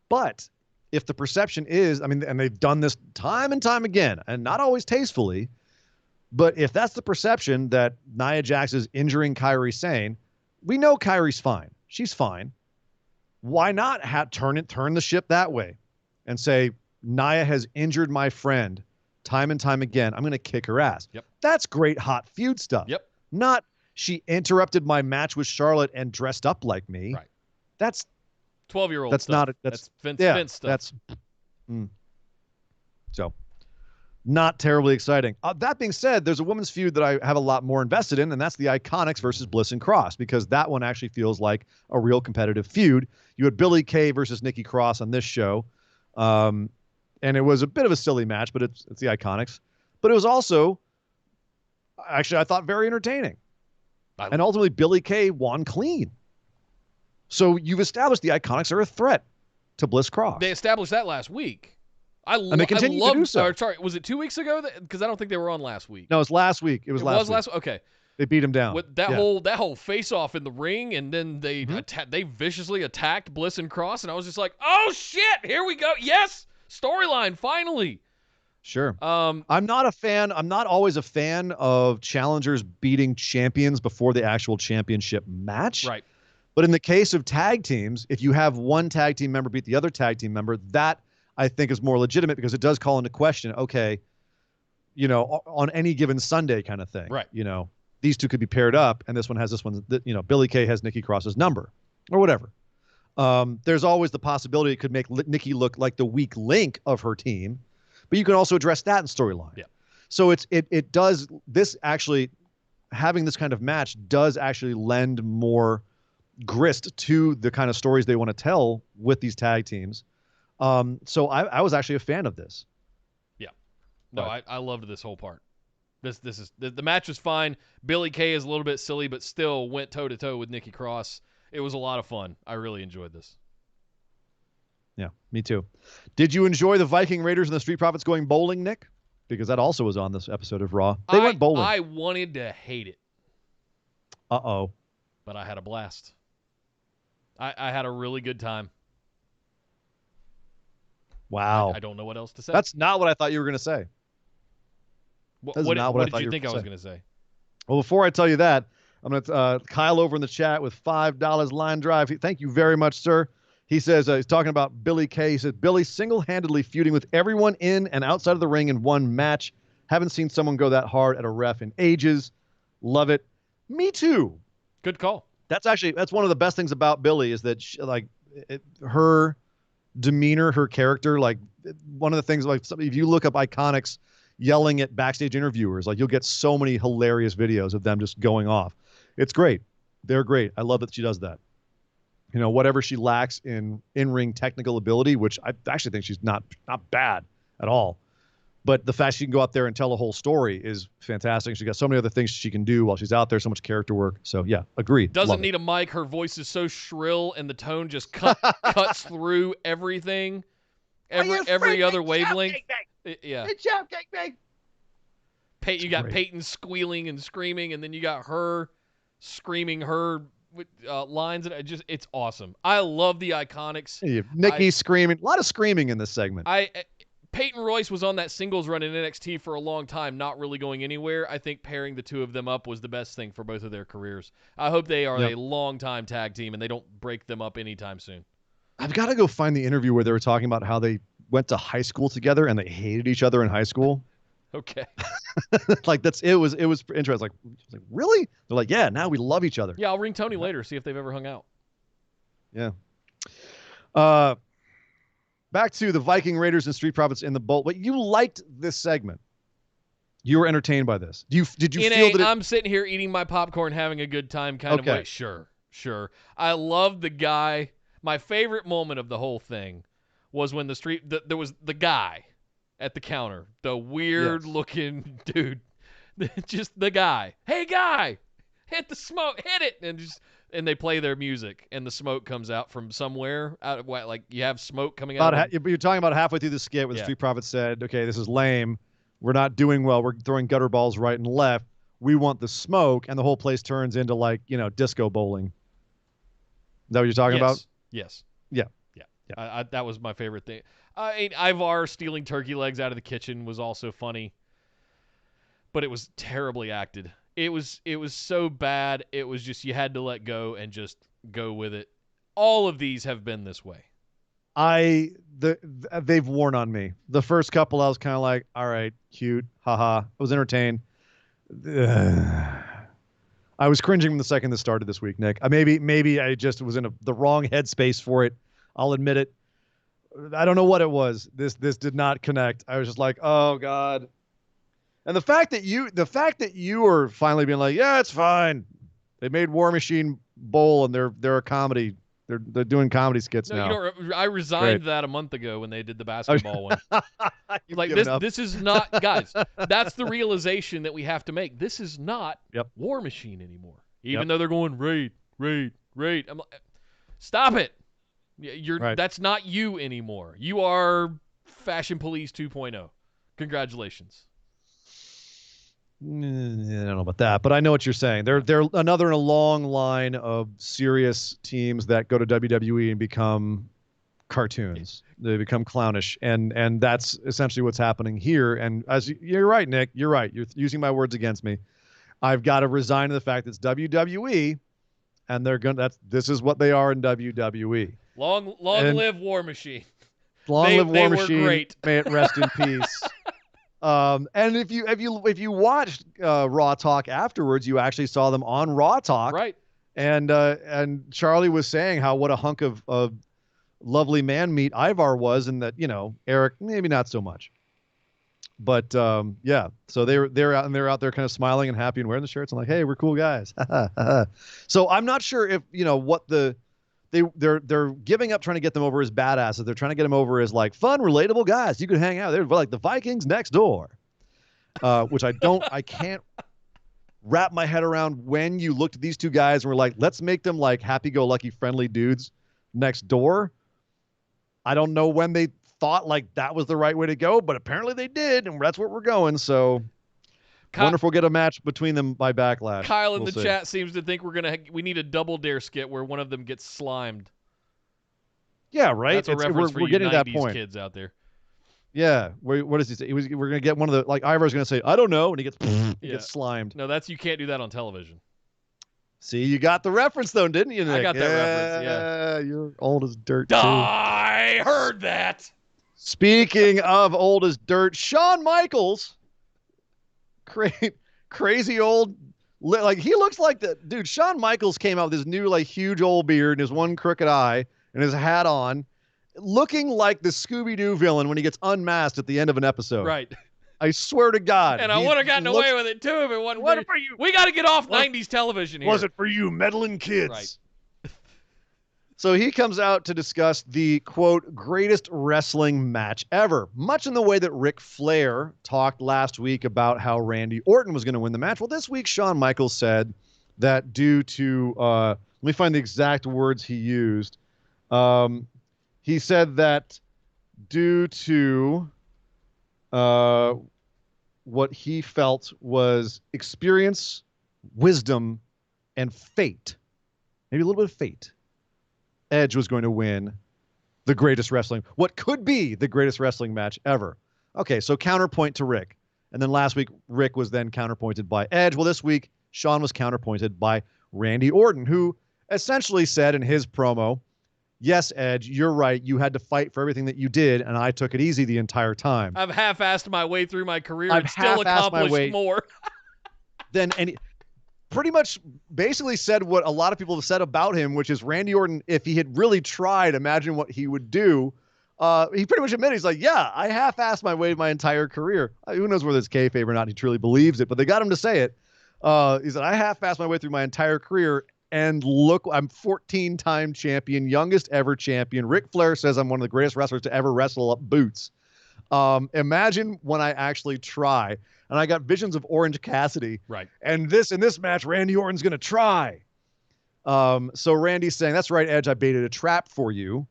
But if the perception is, I mean, and they've done this time and time again, and not always tastefully, but if that's the perception that Nia Jax is injuring Kairi Sane, we know Kairi's fine. She's fine. Why not turn the ship that way and say, Nia has injured my friend time and time again. I'm going to kick her ass. Yep. That's great hot feud stuff. Yep. Not she interrupted my match with Charlotte and dressed up like me. Right. That's 12-year-old That's stuff. not that's Vince stuff. So not terribly exciting. That being said, there's a women's feud that I have a lot more invested in, and that's the Iconics versus Bliss and Cross, because that one actually feels like a real competitive feud. You had Billie Kay versus Nikki Cross on this show, and it was a bit of a silly match, but it's the Iconics. But it was also, actually, I thought very entertaining. And ultimately, Billie Kay won clean. So you've established the Iconics are a threat to Bliss Cross. They established that last week. And they continue to do so. Sorry, was it 2 weeks ago? Because I don't think they were on last week. No, it was last week. It was last week. Okay. They beat him down. With that whole face-off in the ring, and then they they viciously attacked Bliss and Cross, and I was just like, oh shit, here we go. Yes, storyline finally. Sure. I'm not always a fan of challengers beating champions before the actual championship match. Right. But in the case of tag teams, if you have one tag team member beat the other tag team member, that I think is more legitimate because it does call into question, okay, on any given Sunday kind of thing. Right. These two could be paired up, and this one has this one, Billie Kay has Nikki Cross's number or whatever. There's always the possibility it could make Nikki look like the weak link of her team, but you can also address that in storyline. Yeah. So it does, this actually, having this kind of match does actually lend more grist to the kind of stories they want to tell with these tag teams. So I was actually a fan of this. Yeah. No, I loved this whole part. The match was fine. Billie Kay is a little bit silly, but still went toe-to-toe with Nikki Cross. It was a lot of fun. I really enjoyed this. Yeah, me too. Did you enjoy the Viking Raiders and the Street Profits going bowling, Nick? Because that also was on this episode of Raw. They went bowling. I wanted to hate it. Uh-oh. But I had a blast. I had a really good time. Wow. I don't know what else to say. That's not what I thought you were going to say. What did you think I was going to say? Well, before I tell you that, I'm going to Kyle over in the chat with $5 line drive. Thank you very much, sir. He says he's talking about Billie Kay. He says Billie single-handedly feuding with everyone in and outside of the ring in one match. Haven't seen someone go that hard at a ref in ages. Love it. Me too. Good call. That's one of the best things about Billie is that her demeanor, her character, like one of the things, like if you look up Iconics yelling at backstage interviewers, like you'll get so many hilarious videos of them just going off. It's great. They're great. I love that she does that. Whatever she lacks in ring technical ability, which I actually think she's not bad at all. But the fact she can go out there and tell a whole story is fantastic. She's got so many other things she can do while she's out there, so much character work. So yeah, agreed. Doesn't need a mic. Her voice is so shrill and the tone just cuts through everything. Every other wavelength. Yeah. You got Peyton squealing and screaming, and then you got her screaming her lines, and it's awesome. I love the Iconics. Yeah, Nikki screaming. A lot of screaming in this segment. Peyton Royce was on that singles run in NXT for a long time, not really going anywhere. I think pairing the two of them up was the best thing for both of their careers. I hope they are a long-time tag team and they don't break them up anytime soon. I've got to go find the interview where they were talking about how they went to high school together and they hated each other in high school. Okay. It was interesting. Like really? They're like, yeah, now we love each other. Yeah, I'll ring Tony later, see if they've ever hung out. Yeah. Back to the Viking Raiders and Street Profits in the Bolt. But you liked this segment. You were entertained by this. Did you feel that I'm sitting here eating my popcorn, having a good time kind of way? Sure. I love the guy. My favorite moment of the whole thing was when there was the guy at the counter, the weird-looking dude, just the guy. Hey, guy, hit the smoke, hit it, and they play their music, and the smoke comes out from somewhere. Like you have smoke coming out. You're talking about halfway through the skit where the Street Profits said, "Okay, this is lame. We're not doing well. We're throwing gutter balls right and left. We want the smoke," and the whole place turns into disco bowling. Is that what you're talking about? Yes. Yeah. That was my favorite thing. Ivar stealing turkey legs out of the kitchen was also funny, but it was terribly acted. It was so bad. It was just you had to let go and just go with it. All of these have been this way. They've worn on me. The first couple, I was kind of like, all right, cute, haha. I was entertained. I was cringing from the second this started this week, Nick. Maybe I just was in the wrong headspace for it. I'll admit it. I don't know what it was. This did not connect. I was just like, oh God. And the fact that you are finally being like, yeah, it's fine. They made War Machine Bowl and they're a comedy. They're doing comedy skits now. I resigned that a month ago when they did the basketball one. Like this is not, guys. That's the realization that we have to make. This is not War Machine anymore. Even though they're going raid. I'm like, stop it. That's not you anymore. You are Fashion Police 2.0. Congratulations. I don't know about that, but I know what you're saying. They're another in a long line of serious teams that go to WWE and become cartoons. They become clownish, and that's essentially what's happening here. And you're right, Nick. You're right. You're using my words against me. I've got to resign to the fact that it's WWE, and this is what they are in WWE. Long live War Machine. Live War Machine. Were great. May it rest in peace. And if you watched Raw Talk afterwards, you actually saw them on Raw Talk, right? And Charlie was saying what a hunk of lovely man meat Ivar was, and that Eric maybe not so much. But so they're out there kind of smiling and happy and wearing the shirts. I'm like, hey, we're cool guys. So I'm not sure if what they're giving up trying to get them over as badasses. They're trying to get them over as like fun, relatable guys. You could hang out. They're like the Vikings next door, which I can't wrap my head around when you looked at these two guys and were like, let's make them like happy-go-lucky, friendly dudes next door. I don't know when they thought like that was the right way to go, but apparently they did, and that's where we're going. So wonder if we'll get a match between them by Backlash. Kyle in the chat seems to think we need a double dare skit where one of them gets slimed. Yeah, right. That's a reference for we're you getting 90s to that point. Kids out there. Yeah. What does he say? We're going to get one of the, like, Ivar's going to say, I don't know, and he gets slimed. No, you can't do that on television. See, you got the reference, though, didn't you, Nick? I got that reference, yeah. You're old as dirt, too. I heard that. Speaking of old as dirt, Shawn Michaels, crazy old, like, he looks like the dude. Shawn Michaels came out with his new, like, huge old beard and his one crooked eye and his hat on, looking like the Scooby-Doo villain when he gets unmasked at the end of an episode. Right. I swear to God. And I would have gotten away with it, too, if it wasn't for you. We got to get off 90s television here. Was it for you meddling kids? Right. So he comes out to discuss the, quote, greatest wrestling match ever, much in the way that Ric Flair talked last week about how Randy Orton was going to win the match. Well, this week, Shawn Michaels said that due to, let me find the exact words he used. He said that due to what he felt was experience, wisdom, and fate maybe a little bit of fate, Edge was going to win what could be the greatest wrestling match ever. Okay, so counterpoint to Rick. And then last week, Rick was then counterpointed by Edge. Well, this week, Sean was counterpointed by Randy Orton, who essentially said in his promo, yes, Edge, you're right. You had to fight for everything that you did, and I took it easy the entire time. I've half-assed my way through my career I've and still accomplished more. Pretty much basically said what a lot of people have said about him, which is Randy Orton, if he had really tried, imagine what he would do. He pretty much admitted, he's like, yeah, I half-assed my way my entire career. Who knows whether it's kayfabe or not? He truly believes it, but they got him to say it. He said, I half-assed my way through my entire career, and look, I'm 14-time champion, youngest ever champion. Ric Flair says I'm one of the greatest wrestlers to ever wrestle up boots. Imagine when I actually try. And I got visions of Orange Cassidy. Right. And in this match, Randy Orton's going to try. So Randy's saying, that's right, Edge, I baited a trap for you,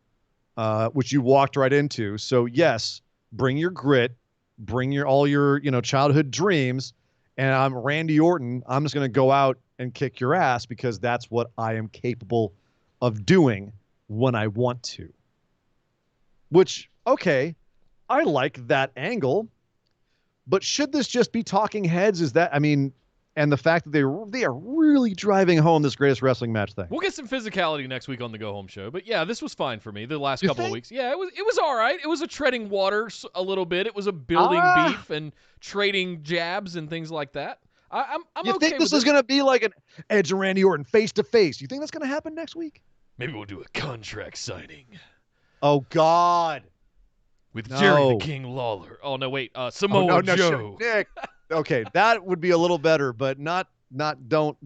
which you walked right into. So yes, bring your grit, bring all your, childhood dreams. And I'm Randy Orton. I'm just going to go out and kick your ass because that's what I am capable of doing when I want to. Which, okay, I like that angle. But should this just be talking heads? And the fact that they are really driving home this greatest wrestling match thing. We'll get some physicality next week on the Go Home Show. But yeah, this was fine for me the last couple of weeks. Yeah, it was all right. It was a treading water a little bit. It was a building beef and trading jabs and things like that. I'm okay with You think this is going to be like an Edge and Randy Orton face to face? You think that's going to happen next week? Maybe we'll do a contract signing. Oh, God. With Jerry the King Lawler. Oh, no, wait. Samoa Joe. Nick. Okay, that would be a little better, but don't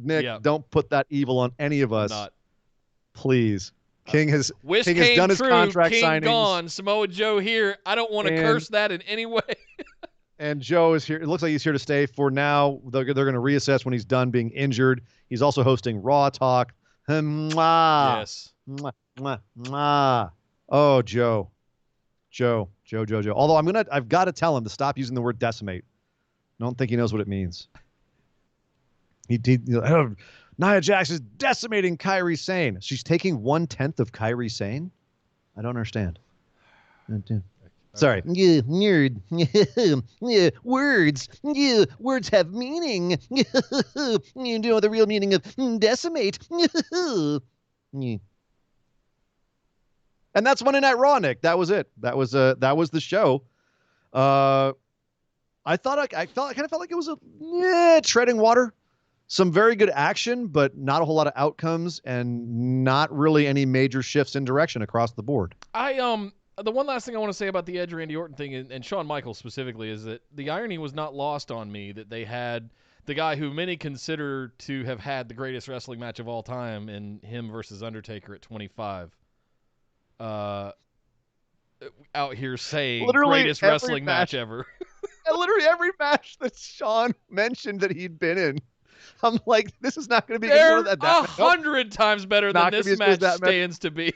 put that evil on any of us. Not. Please. King has Wish King came has done his true. contract King signings. gone. Samoa Joe here. I don't want to curse that in any way. And Joe is here. It looks like he's here to stay for now. They're going to reassess when he's done being injured. He's also hosting Raw Talk. Mwah. Yes. Mwah, mwah, mwah. Oh, Joe. Although I've got to tell him to stop using the word decimate. I don't think he knows what it means. Nia Jax is decimating Kairi Sane. She's taking 1/10 of Kairi Sane? I don't understand. Sorry. Yeah, nerd. Yeah, words. Yeah, words have meaning. You know the real meaning of decimate. Yeah. And that's Monday Night Raw, Nick. That was it. That was the show. I kind of felt like it was treading water. Some very good action, but not a whole lot of outcomes and not really any major shifts in direction across the board. The one last thing I want to say about the Edge Randy Orton thing and Shawn Michaels specifically is that the irony was not lost on me that they had the guy who many consider to have had the greatest wrestling match of all time in him versus Undertaker at 25. Out here saying Literally greatest wrestling match ever. Literally every match that Sean mentioned that he'd been in, I'm like, this is not going to be They're that 100 times better than this match stands to be.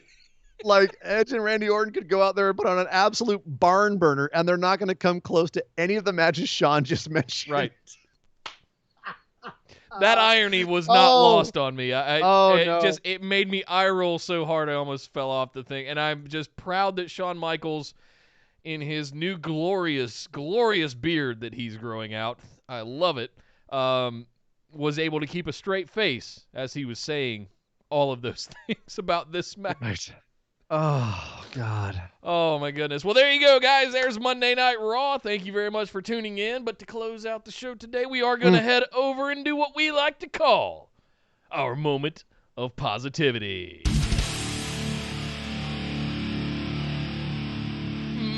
Like Edge and Randy Orton could go out there and put on an absolute barn burner, and they're not going to come close to any of the matches Sean just mentioned. Right. That irony was not lost on me. It made me eye roll so hard I almost fell off the thing. And I'm just proud that Shawn Michaels, in his new glorious, glorious beard that he's growing out, I love it, was able to keep a straight face as he was saying all of those things about this match. Oh, God. Oh, my goodness. Well, there you go, guys. There's Monday Night Raw. Thank you very much for tuning in. But to close out the show today, we are going to head over and do what we like to call our moment of positivity.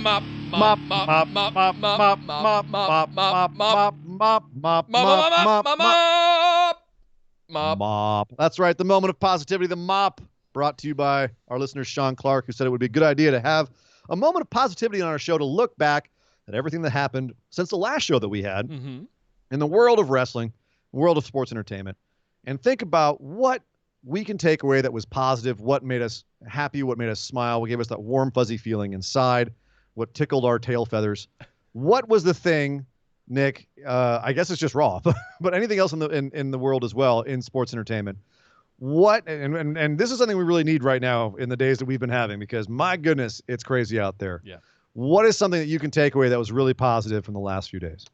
Mop, mop, mop, mop, mop, mop, mop, mop, mop, mop, mop, mop. Mop. That's right. The moment of positivity, the mop. Brought to you by our listener, Sean Clark, who said it would be a good idea to have a moment of positivity on our show to look back at everything that happened since the last show that we had in the world of wrestling, world of sports entertainment, and think about what we can take away that was positive, what made us happy, what made us smile, what gave us that warm, fuzzy feeling inside, what tickled our tail feathers. What was the thing, Nick? I guess it's just Raw, but anything else in the world as well in sports entertainment. What and this is something we really need right now in the days that we've been having, because my goodness, it's crazy out there. Yeah. What is something that you can take away that was really positive from the last few days?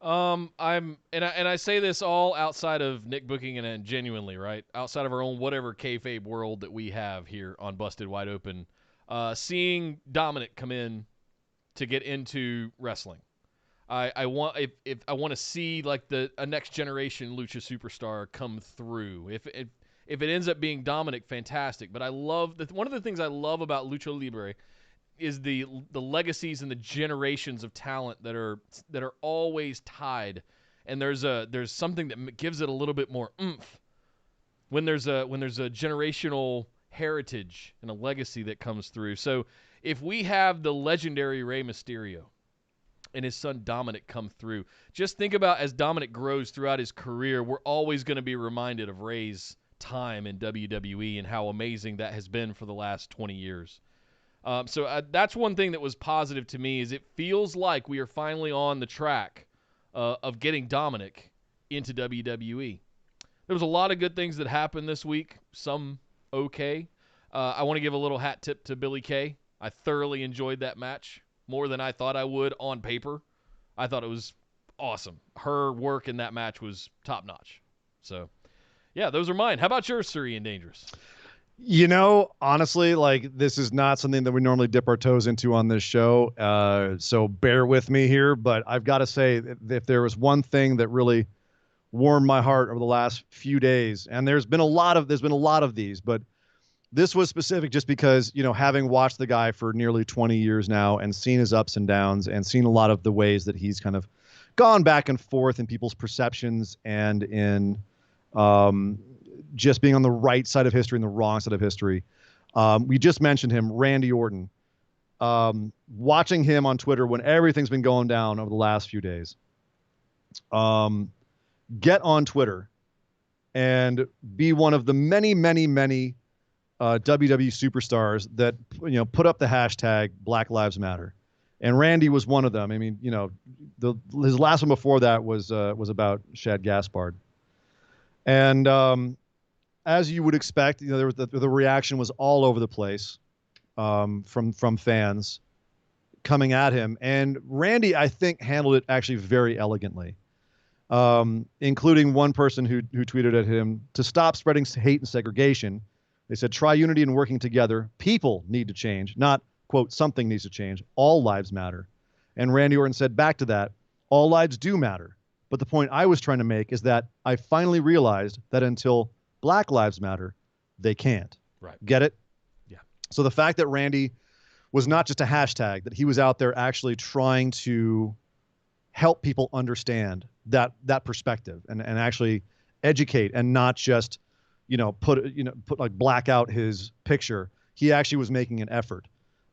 I say this all outside of Nick booking and genuinely, right? Outside of our own whatever kayfabe world that we have here on Busted Wide Open, seeing Dominic come in to get into wrestling. I want to see like a next generation lucha superstar come through. If it ends up being Dominic, fantastic. But I love one of the things I love about Lucha Libre is the legacies and the generations of talent that are always tied, and there's something that gives it a little bit more oomph when there's a generational heritage and a legacy that comes through. So if we have the legendary Rey Mysterio and his son Dominic come through, just think about as Dominic grows throughout his career, we're always going to be reminded of Rey's time in WWE and how amazing that has been for the last 20 years. So that's one thing that was positive to me, is it feels like we are finally on the track of getting Dominic into WWE. There was a lot of good things that happened this week, some okay. I want to give a little hat tip to Billie Kay. I thoroughly enjoyed that match, more than I thought I would on paper. I thought it was awesome. Her work in that match was top-notch. So, yeah, those are mine. How about yours, Sir Ian Dangerous? You know, honestly, like, this is not something that we normally dip our toes into on this show, so bear with me here. But I've got to say, if there was one thing that really warmed my heart over the last few days, and there's been a lot of these, but this was specific just because, you know, having watched the guy for nearly 20 years now and seen his ups and downs and seen a lot of the ways that he's kind of gone back and forth in people's perceptions and in just being on the right side of history and the wrong side of history. We just mentioned him, Randy Orton. Watching him on Twitter when everything's been going down over the last few days. Get on Twitter and be one of the many, many, many WWE superstars that, you know, put up the hashtag Black Lives Matter. And Randy was one of them. I mean, you know, his last one before that was about Shad Gaspard. And as you would expect, you know, there was the reaction was all over the place from fans coming at him. And Randy, I think, handled it actually very elegantly, including one person who tweeted at him to stop spreading hate and segregation. They said, try unity and working together. People need to change, not, quote, something needs to change. All lives matter. And Randy Orton said back to that, all lives do matter. But the point I was trying to make is that I finally realized that until Black Lives Matter, they can't. Right. Get it? Yeah. So the fact that Randy was not just a hashtag, that he was out there actually trying to help people understand that perspective and actually educate and not just, you know, put like black out his picture. He actually was making an effort.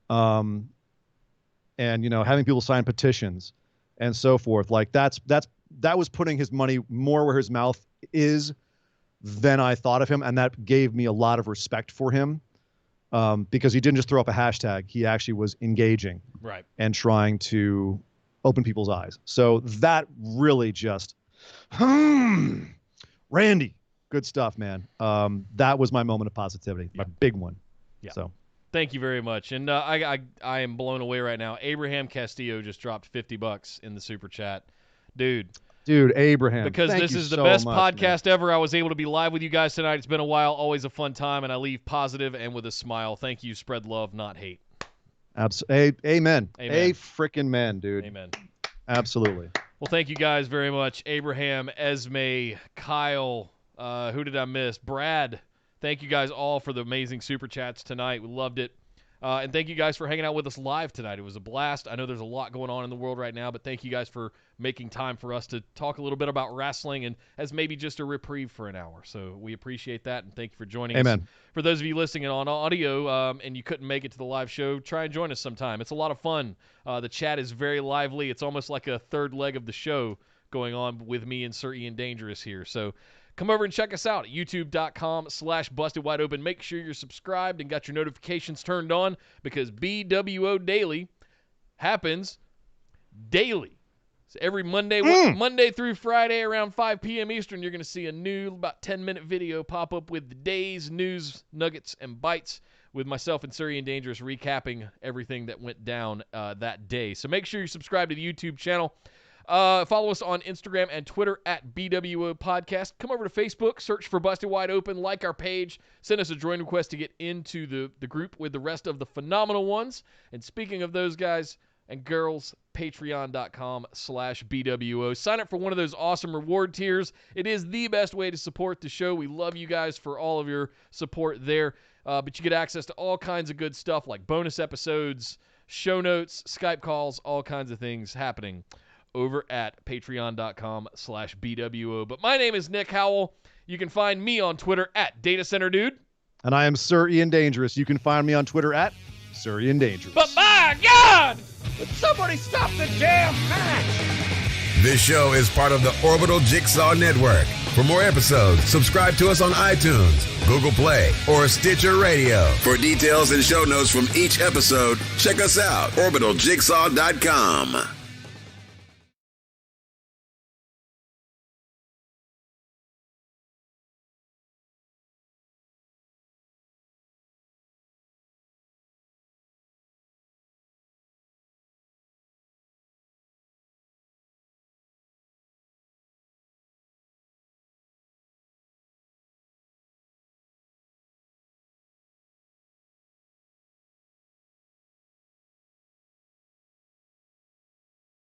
And, you know, having people sign petitions and so forth, like that was putting his money more where his mouth is than I thought of him. And that gave me a lot of respect for him, because he didn't just throw up a hashtag. He actually was engaging, right, and trying to open people's eyes. So that really just, Randy, good stuff, man. That was my moment of positivity, my big one. Yeah. So thank you very much. And I am blown away right now. Abraham Castillo just dropped $50 in the super chat. Dude, Abraham, because this is the best podcast ever. I was able to be live with you guys tonight. It's been a while. Always a fun time, and I leave positive and with a smile. Thank you. Spread love, not hate. Absolutely. Amen. Amen. Freaking man, dude. Amen. Absolutely. Well, thank you guys very much. Abraham, Esme, Kyle, who did I miss? Brad. Thank you guys all for the amazing super chats tonight. We loved it. And thank you guys for hanging out with us live tonight. It was a blast. I know there's a lot going on in the world right now, but thank you guys for making time for us to talk a little bit about wrestling and as maybe just a reprieve for an hour. So we appreciate that, and thank you for joining us. For those of you listening on audio and you couldn't make it to the live show, try and join us sometime. It's a lot of fun. The chat is very lively. It's almost like a third leg of the show going on with me and Sir Ian Dangerous here. So come over and check us out at youtube.com/bustedwideopen. Make sure you're subscribed and got your notifications turned on, because BWO Daily happens daily. So every Monday through Friday around 5 p.m. Eastern, you're going to see a new about 10-minute video pop up with the day's news, nuggets, and bites with myself and Sir Ian Dangerous recapping everything that went down that day. So make sure you subscribe to the YouTube channel. Follow us on Instagram and Twitter at BWO Podcast. Come over to Facebook, search for Busted Wide Open, like our page, send us a join request to get into the group with the rest of the phenomenal ones. And speaking of those guys and girls, patreon.com/BWO. Sign up for one of those awesome reward tiers. It is the best way to support the show. We love you guys for all of your support there. But you get access to all kinds of good stuff like bonus episodes, show notes, Skype calls, all kinds of things happening over at patreon.com/BWO. But my name is Nick Howell. You can find me on Twitter at DataCenterDude. And I am Sir Ian Dangerous. You can find me on Twitter at Sir Ian Dangerous. But my God! Would somebody stop the damn match? This show is part of the Orbital Jigsaw Network. For more episodes, subscribe to us on iTunes, Google Play, or Stitcher Radio. For details and show notes from each episode, check us out, orbitaljigsaw.com.